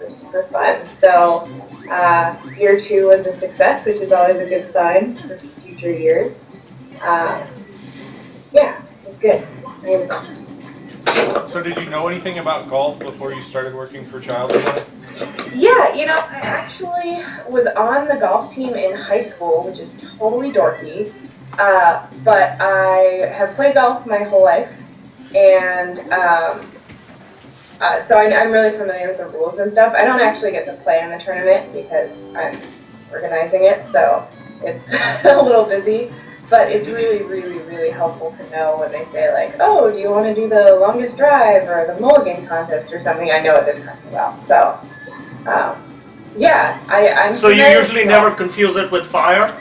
super fun. So year 2 was a success, which is always a good sign for future years. Yeah, it was good. So did you know anything about golf before you started working for Child's Play? Yeah, I actually was on the golf team in high school, which is totally dorky. But I have played golf my whole life, and so I'm really familiar with the rules and stuff. I don't actually get to play in the tournament because I'm organizing it, so it's a little busy. But it's really, really, really helpful to know when they say like, oh, do you want to do the longest drive or the mulligan contest or something? I know what they're talking about. So, yeah, I'm. So you usually never confuse it with fire?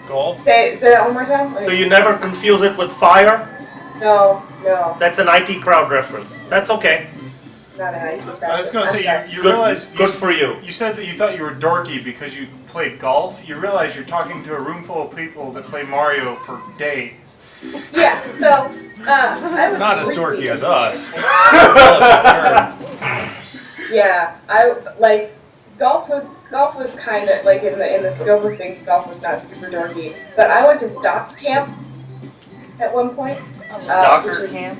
Golf? Say that one more time. So you never confuse it with fire? No. That's an IT crowd reference. That's okay. Not an IT crowd. I was going to say, you Good- realize... good for you. You said that you thought you were dorky because you played golf. You realize you're talking to a room full of people that play Mario for days. Yeah, so, I was Not as really- dorky as us. Yeah, golf was kind of like in the scope of things. Golf was not super dorky, but I went to stock camp at one point. Stalker which was camp?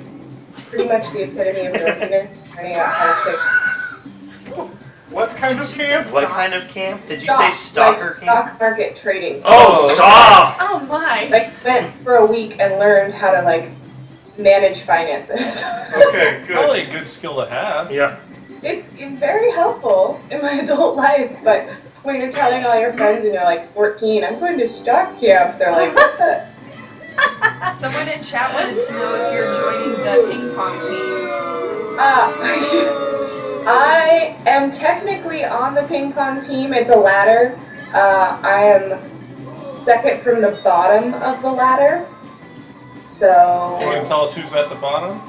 Pretty much the epitome of dorkiness. Finding out how to What kind of camp? What kind of camp? Did you Stock, say stalker like camp? stock market trading. Oh, stop! Oh my. Like went for a week and learned how to like manage finances. Okay, good. Probably a good skill to have. Yeah. It's very helpful in my adult life, but when you're telling all your friends and you're like 14, I'm going to stock camp, they're like, what the? Someone in chat wanted to know if you're joining the ping pong team. I am technically on the ping pong team. It's a ladder. I am second from the bottom of the ladder. So. Can you tell us who's at the bottom?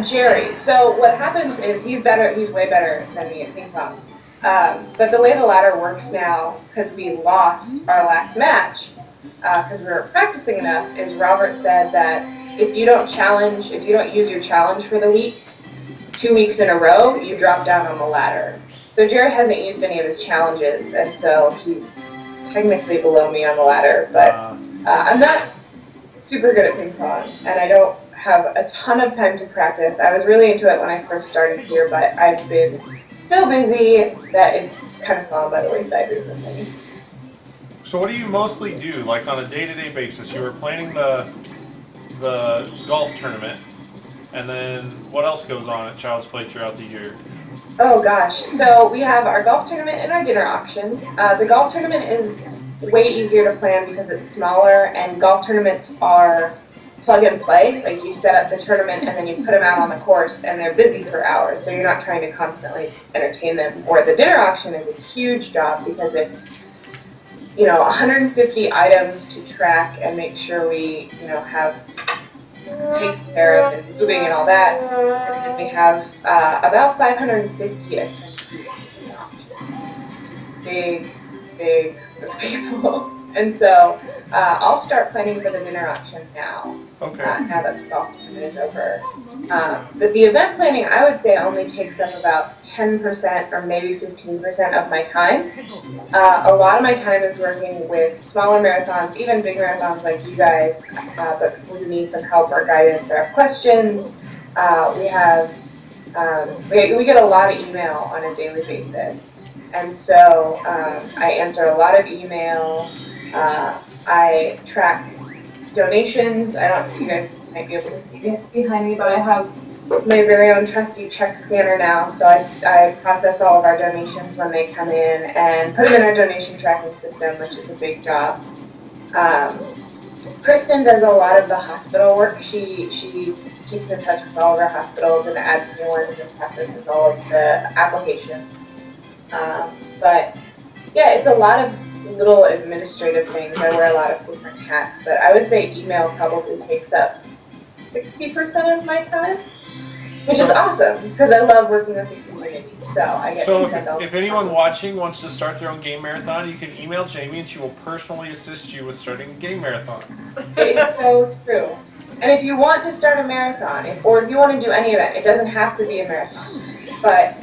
Jerry. So what happens is he's way better than me at ping pong. But the way the ladder works now, because we lost our last match, because we weren't practicing enough, is Robert said that if you don't use your challenge for the week, 2 weeks in a row, you drop down on the ladder. So Jerry hasn't used any of his challenges, and so he's technically below me on the ladder, but I'm not super good at ping pong, and I don't have a ton of time to practice. I was really into it when I first started here, but I've been so busy that it's kind of fallen by the wayside recently. So what do you mostly do, like on a day-to-day basis? You were planning the golf tournament, and then what else goes on at Child's Play throughout the year? Oh gosh, so we have our golf tournament and our dinner auction. The golf tournament is way easier to plan because it's smaller, and golf tournaments are plug and play. Like you set up the tournament and then you put them out on the course and they're busy for hours, so you're not trying to constantly entertain them. Or the dinner auction is a huge job because it's 150 items to track and make sure we have taken care of and moving and all that. And then we have about 550 attendees in the auction. Big group of people. And so I'll start planning for the dinner auction now. Okay. Now that the golf tournament is over. But the event planning, I would say, only takes up about 10% or maybe 15% of my time. A lot of my time is working with smaller marathons, even big marathons like you guys, but who need some help or guidance or have questions. We get a lot of email on a daily basis. And so I answer a lot of email. I track donations. I don't know if you guys might be able to see it behind me, but I have my very own trusty check scanner now. So I process all of our donations when they come in and put them in our donation tracking system, which is a big job. Kristen does a lot of the hospital work. She keeps in touch with all of our hospitals and adds new ones and processes all of the applications. But yeah, it's a lot of little administrative things. I wear a lot of different hats, but I would say email probably takes up 60% of my time, which is awesome because I love working with the community. So I get to spend all if anyone watching wants to start their own game marathon, you can email Jamie and she will personally assist you with starting a game marathon. It is so true. And if you want to start a marathon, or if you want to do any event, it doesn't have to be a marathon. But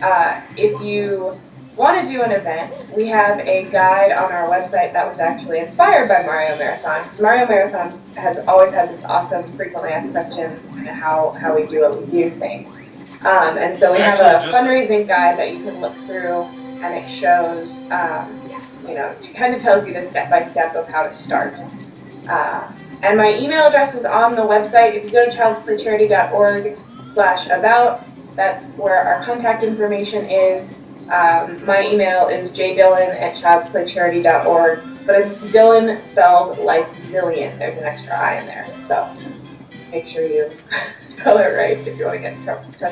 if you want to do an event, we have a guide on our website that was actually inspired by Mario Marathon. Because Mario Marathon has always had this awesome frequently asked question, how we do what we do thing. And so we have a fundraising guide that you can look through, and it shows, it kind of tells you the step-by-step of how to start. And my email address is on the website. If you go to childsplaycharity.org/about, that's where our contact information is. My email is jdillon@childsplaycharity.org, but it's Dylan spelled like million. There's an extra I in there, so make sure you spell it right if you want to get in touch with me.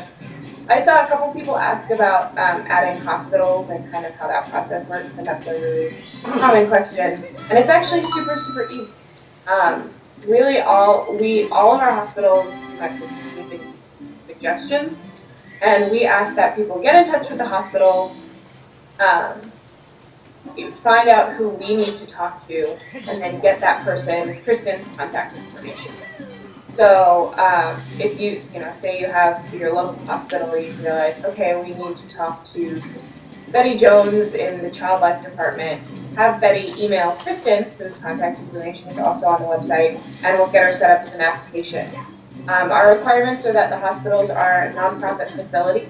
I saw a couple people ask about adding hospitals and kind of how that process works, and that's a really common question. And it's actually super, super easy. Really, all of our hospitals make suggestions. And we ask that people get in touch with the hospital, find out who we need to talk to, and then get that person, Kristen's contact information. So if you say you have your local hospital, you can be like, okay, we need to talk to Betty Jones in the Child Life Department. Have Betty email Kristen, whose contact information is also on the website, and we'll get her set up with an application. Our requirements are that the hospitals are nonprofit facilities,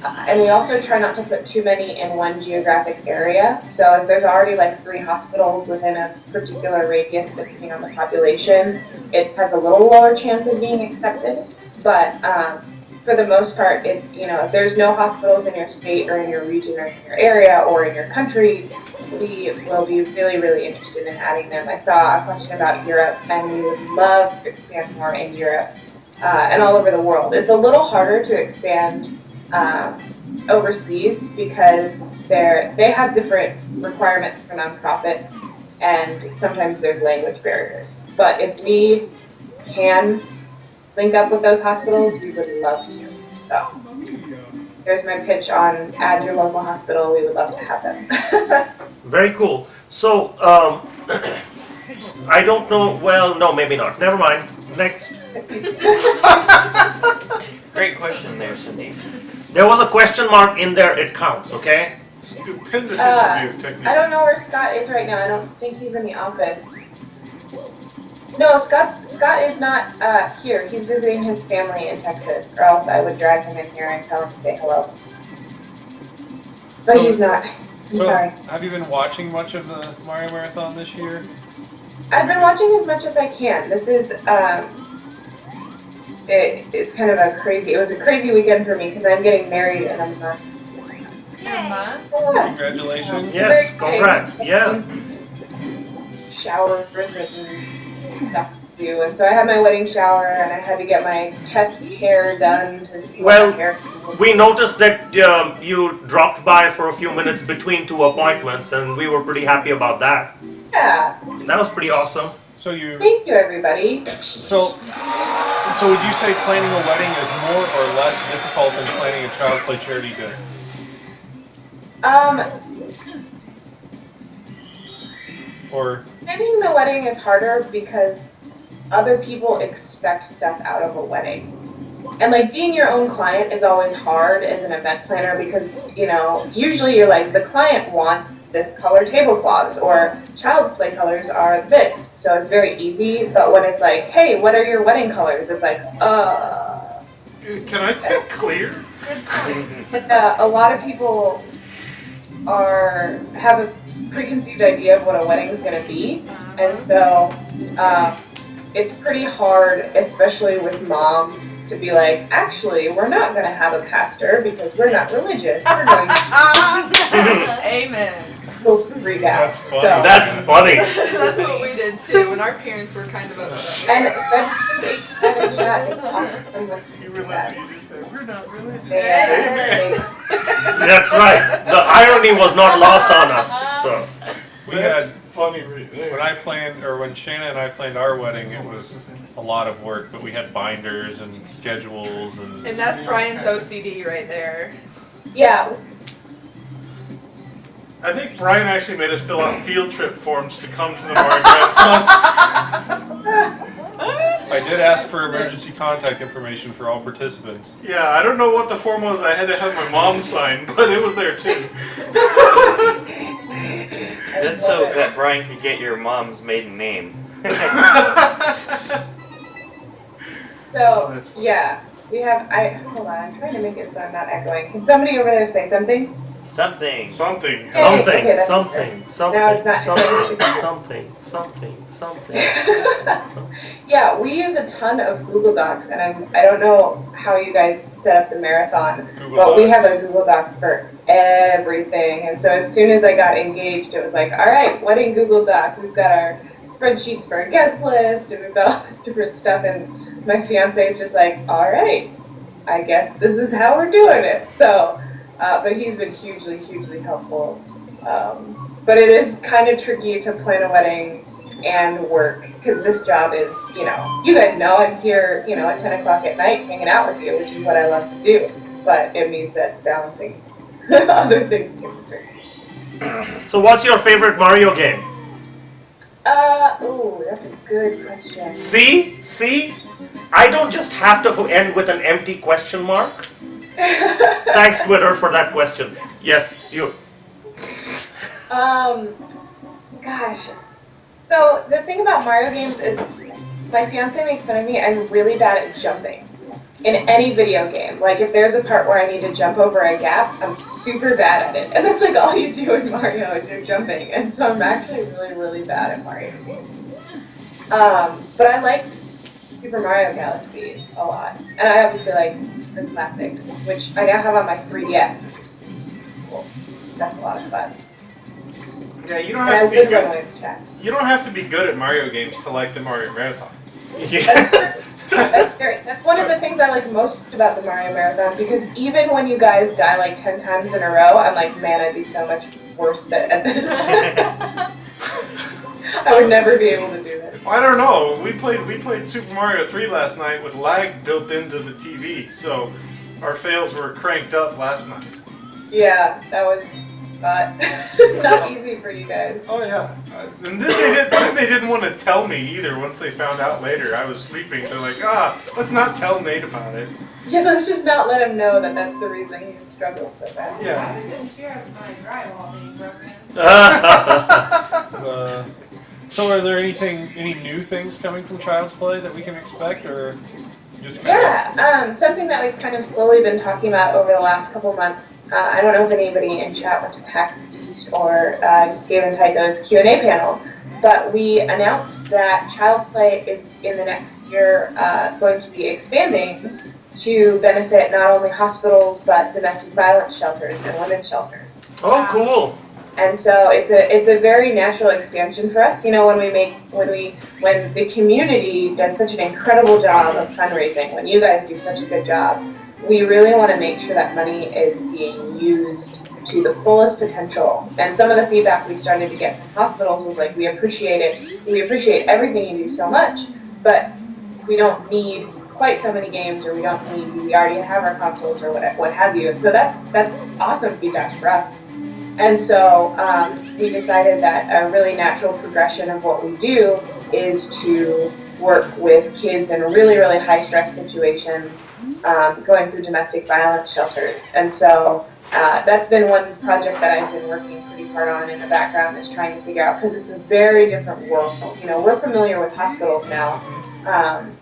And we also try not to put too many in one geographic area. So if there's already like 3 hospitals within a particular radius, depending on the population, it has a little lower chance of being accepted. But for the most part, if there's no hospitals in your state or in your region or in your area or in your country, we will be really, really interested in adding them. I saw a question about Europe, and we would love to expand more in Europe and all over the world. It's a little harder to expand overseas because they have different requirements for nonprofits, and sometimes there's language barriers. But if we can link up with those hospitals, we would love to. So there's my pitch on add your local hospital. We would love to have them. Very cool. So, I don't know, well, no, maybe not. Never mind. Next. Great question there, Cindy. There was a question mark in there, it counts, okay? Stupendous interview technique. I don't know where Scott is right now. I don't think he's in the office. No, Scott is not here. He's visiting his family in Texas, or else I would drag him in here and tell him to say hello. But he's not. I'm sorry. Have you been watching much of the Mario Marathon this year? I've been watching as much as I can. This is it's kind of it was a crazy weekend for me because I'm getting married in a month. In a month? Yeah. Congratulations. Yes, congrats. Yeah. Showers and stuff to do. And so I had my wedding shower and I had to get my test hair done to see what my hair was. We noticed that you dropped by for a few minutes between 2 appointments, and we were pretty happy about that. Yeah. That was pretty awesome. So you. Thank you, everybody. So would you say planning a wedding is more or less difficult than planning a Child's Play charity dinner? Or Planning the wedding is harder because other people expect stuff out of a wedding. And like being your own client is always hard as an event planner because, usually you're like, the client wants this color tablecloths or Child's Play colors are this. So it's very easy, but when it's like, hey, what are your wedding colors? It's like, Can I pick clear? But a lot of people have a preconceived idea of what a wedding is going to be, and so it's pretty hard, especially with moms, to be like, actually, we're not going to have a pastor because we're not religious. We're going to Amen. freak out. That's funny. So, That's funny. That's what we did too, and our parents were kind of upset. and especially that awesome with You really need to say, we're not religious. That's right. The irony was not lost on us. So we That's had funny right there. when Shanna and I planned our wedding, it was a lot of work, but we had binders and schedules and. And that's Brian's OCD right there. Yeah. I think Brian actually made us fill out field trip forms to come to the Mario Marathon. I did ask for emergency contact information for all participants. Yeah, I don't know what the form was. I had to have my mom sign, but it was there too. Just so that Brian could get your mom's maiden name. So, yeah. We have, hold on, I'm trying to make it so I'm not echoing. Can somebody over there say something? Something. Something. Okay, that's Now it's something. Yeah, we use a ton of Google Docs, and I don't know how you guys set up the marathon, but we have a Google Doc for everything. And so as soon as I got engaged, it was like, all right, wedding Google Doc. We've got our spreadsheets for our guest list, and we've got all this different stuff. And my fiance is just like, all right, I guess this is how we're doing it. So, but he's been hugely, hugely helpful. But it is kind of tricky to plan a wedding and work, because this job is, you guys know, I'm here, at 10 o'clock at night hanging out with you, which is what I love to do. But it means that balancing other things can be tricky. So what's your favorite Mario game? Ooh, that's a good question. See? I don't just have to end with an empty question mark. Thanks, Twitter, for that question. Yes, you. Gosh. So the thing about Mario games is my fiance makes fun of me. I'm really bad at jumping. in any video game. Like if there's a part where I need to jump over a gap, I'm super bad at it. And that's like all you do in Mario is you're jumping. And so I'm actually really, really bad at Mario games. But I liked Super Mario Galaxy a lot. And I obviously like the classics, which I now have on my 3DS, which is cool. That's a lot of fun. Yeah, you don't And I have to be would run away good. from chat. You don't have to be good at Mario games to like the Mario Marathon. That's one of the things I like most about the Mario Marathon, because even when you guys die like 10 times in a row, I'm like, man, I'd be so much worse at this. I would never be able to do this. I don't know. We played Super Mario 3 last night with lag built into the TV, so our fails were cranked up last night. Yeah, that was not easy for you guys. Oh yeah, and then they didn't want to tell me either. Once they found out later, I was sleeping. They're like, let's not tell Nate about it. Yeah, let's just not let him know that that's the reason he struggled so bad. Yeah. I was in fear of my drywall being broken. So are there any new things coming from Child's Play that we can expect, or just something that we've kind of slowly been talking about over the last couple months. I don't know if anybody in chat went to PAX East or Game and Tycho's Q&A panel, but we announced that Child's Play is in the next year going to be expanding to benefit not only hospitals but domestic violence shelters and women's shelters. Oh, cool. And so it's a very natural expansion for us. You know, when the community does such an incredible job of fundraising, when you guys do such a good job, we really want to make sure that money is being used to the fullest potential. And some of the feedback we started to get from hospitals was like, we appreciate it. We appreciate everything you do so much, but we don't need quite so many games, or we already have our consoles or what have you. And so that's awesome feedback for us. And so we decided that a really natural progression of what we do is to work with kids in really, really high stress situations, going through domestic violence shelters. And so that's been one project that I've been working pretty hard on in the background, is trying to figure out, because it's a very different world. You know, we're familiar with hospitals now,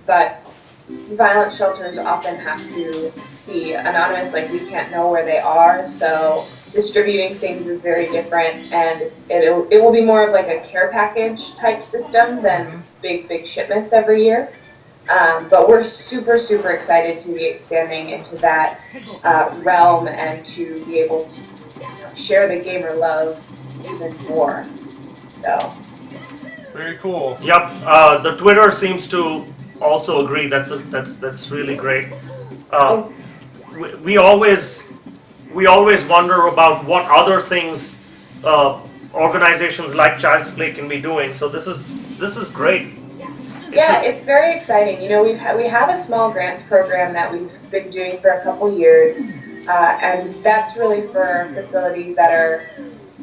but violence shelters often have to be anonymous, like we can't know where they are, so distributing things is very different, and it will be more of like a care package type system than big shipments every year. But we're super, super excited to be expanding into that realm and to be able to share the gamer love even more. So very cool. Yep. The Twitter seems to also agree. That's really great. We always wonder about what other things organizations like Child's Play can be doing. So this is great. Yeah, it's very exciting. You know, we have a small grants program that we've been doing for a couple years, and that's really for facilities that are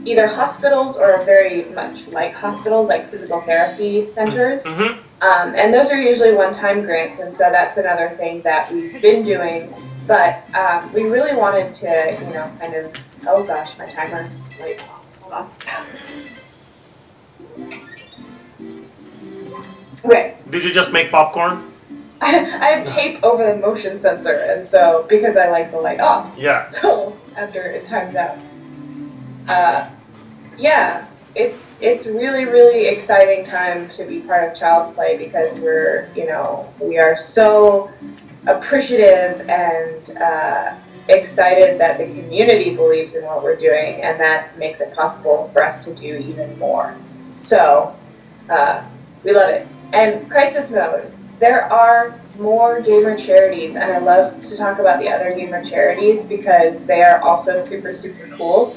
either hospitals or very much like hospitals, like physical therapy centers. Mm-hmm. And those are usually one-time grants, and so that's another thing that we've been doing. But we really wanted to, you know, kind of, oh gosh, my timer. Wait, hold on. Okay. Did you just make popcorn? I have tape over the motion sensor, and so, because I like the light off. Yeah. So, after it times out. Yeah, it's really, really exciting time to be part of Child's Play, because we are so appreciative and excited that the community believes in what we're doing, and that makes it possible for us to do even more. So, we love it. And Crisis Mode, there are more gamer charities, and I love to talk about the other gamer charities because they are also super, super cool.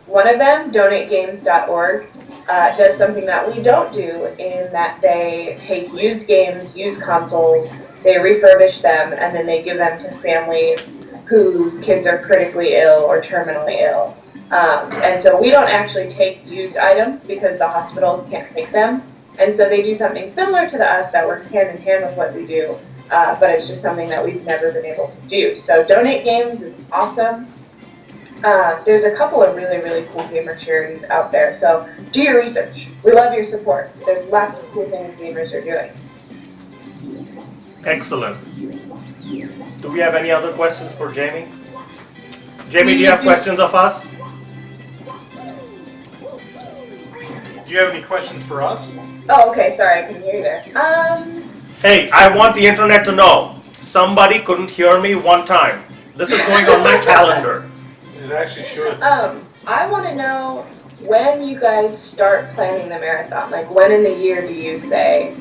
One of them, donategames.org, does something that we don't do, in that they take used games, used consoles, they refurbish them, and then they give them to families whose kids are critically ill or terminally ill. And so we don't actually take used items because the hospitals can't take them. And so they do something similar to us that works hand in hand with what we do, but it's just something that we've never been able to do. So Donate Games is awesome. There's a couple of really, really cool gamer charities out there, so do your research. We love your support. There's lots of cool things gamers are doing. Excellent. Do we have any other questions for Jamie? Jamie, do you have questions of us? Do you have any questions for us? Oh, okay, sorry, I couldn't hear you there. Hey, I want the internet to know. Somebody couldn't hear me one time. This is going on my calendar. It actually should. I want to know when you guys start planning the marathon. Like, when in the year do you say?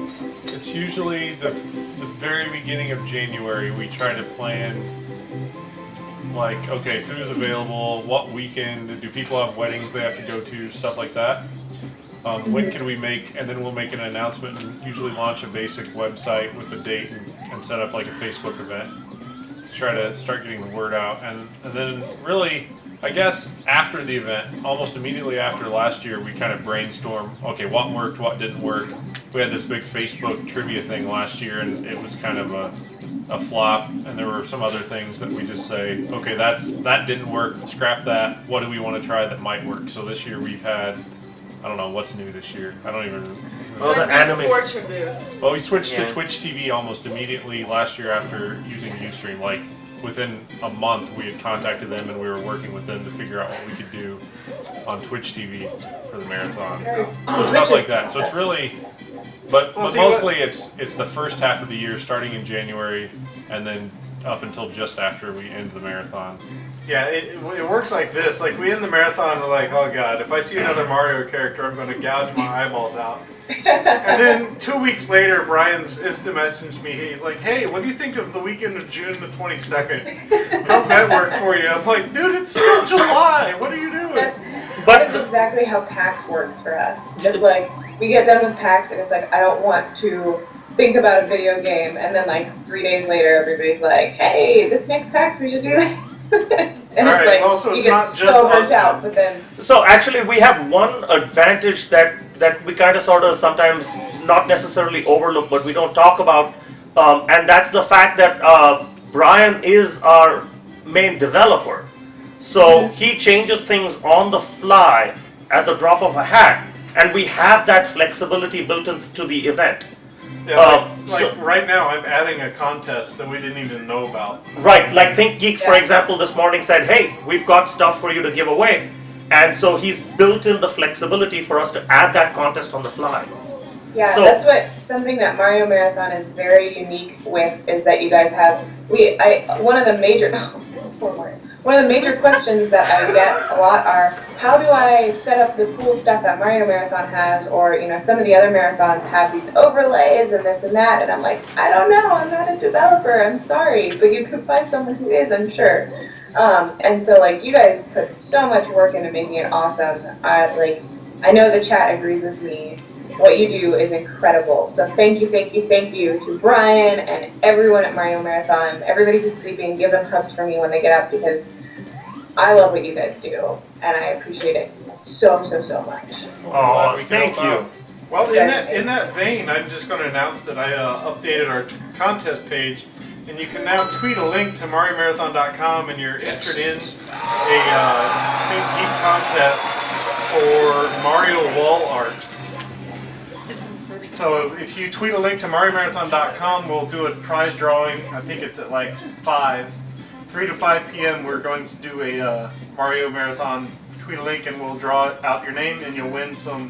It's usually the very beginning of January. We try to plan, like, okay, who's available, what weekend, do people have weddings they have to go to, stuff like that. When can we make, and then we'll make an announcement and usually launch a basic website with a date and set up like a Facebook event to try to start getting the word out. And then really, I guess after the event, almost immediately after last year, we kind of brainstorm, okay, what worked, what didn't work. We had this big Facebook trivia thing last year and it was kind of a flop, and there were some other things that we just say, okay, that didn't work, scrap that, what do we want to try that might work? So this year we've had, I don't know what's new this year. I don't even. Oh, the anime. Well, we switched to Twitch TV almost immediately last year after using Ustream. Like within a month, we had contacted them and we were working with them to figure out what we could do on Twitch TV for the marathon. So stuff like that. So it's really, but mostly it's the first half of the year, starting in January, and then up until just after we end the marathon. Yeah, it works like this. Like, we end the marathon, we're like, oh god, if I see another Mario character, I'm going to gouge my eyeballs out. And then 2 weeks later, Brian's instant messaged me. He's like, hey, what do you think of the weekend of June the 22nd? How's that work for you? I'm like, dude, it's still July. What are you doing? That is exactly how PAX works for us. It's like, we get done with PAX and it's like, I don't want to think about a video game, and then like 3 days later, everybody's like, hey, this next PAX, we should do that. And all it's right, like, also, you it's get not just so burnt us. out, but then... So actually we have one advantage that we kind of sort of sometimes not necessarily overlook, but we don't talk about, and that's the fact that Brian is our main developer. So he changes things on the fly at the drop of a hat, and we have that flexibility built into the event. Yeah, like right now, I'm adding a contest that we didn't even know about. Right, like Think Geek, for example, this morning said, hey, we've got stuff for you to give away. And so he's built in the flexibility for us to add that contest on the fly. Yeah, So- that's something that Mario Marathon is very unique with, is that you guys have, one of the major questions that I get a lot are, how do I set up the cool stuff that Mario Marathon has, or, you know, some of the other marathons have these overlays and this and that, and I'm like, I don't know, I'm not a developer, I'm sorry, but you could find someone who is, I'm sure. And so, like, you guys put so much work into making it awesome. I know the chat agrees with me. What you do is incredible. So thank you to Brian and everyone at Mario Marathon, everybody who's sleeping, give them hugs for me when they get up, because I love what you guys do, and I appreciate it so much. Oh, thank you. Well, in that vein, I'm just going to announce that I updated our contest page, and you can now tweet a link to mariomarathon.com, and you're entered in a Think Geek contest for Mario wall art. So if you tweet a link to mariomarathon.com, we'll do a prize drawing. I think it's at like 3 to 5 p.m. We're going to do a Mario Marathon. Tweet a link and we'll draw out your name, and you'll win some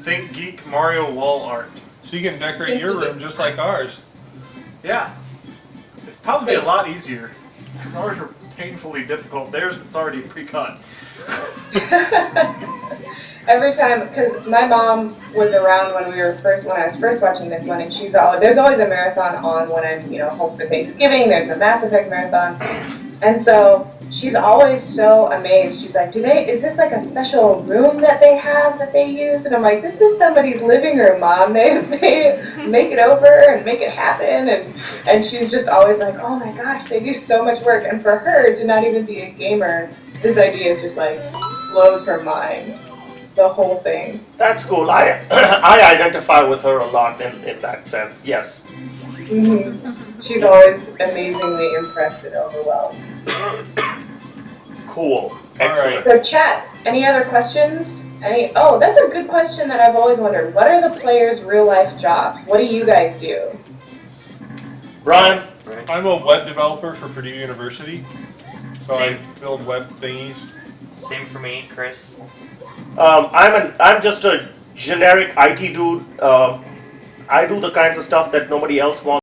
Think Geek Mario wall art. So you can decorate your room just like ours. Yeah. It's probably a lot easier. Because ours are painfully difficult. Theirs, it's already pre-cut. Every time, because my mom was around when I was first watching this one, and there's always a marathon on when I'm, home for Thanksgiving. There's the Mass Effect marathon, and so she's always so amazed. She's like, is this like a special room that they have that they use? And I'm like, this is somebody's living room, Mom. They make it over and make it happen, and she's just always like, oh my gosh, they do so much work. And for her to not even be a gamer, this idea is just like blows her mind. The whole thing. That's cool. I identify with her a lot in that sense. Yes. Mm-hmm. She's always amazingly impressed and overwhelmed. Cool. Excellent. So chat, any other questions? Oh, that's a good question that I've always wondered. What are the players' real life jobs? What do you guys do? Brian, Right. I'm a web developer for Purdue University, so I Same. build web thingies. Same for me, Chris. I'm just a generic IT dude. I do the kinds of stuff that nobody else wants.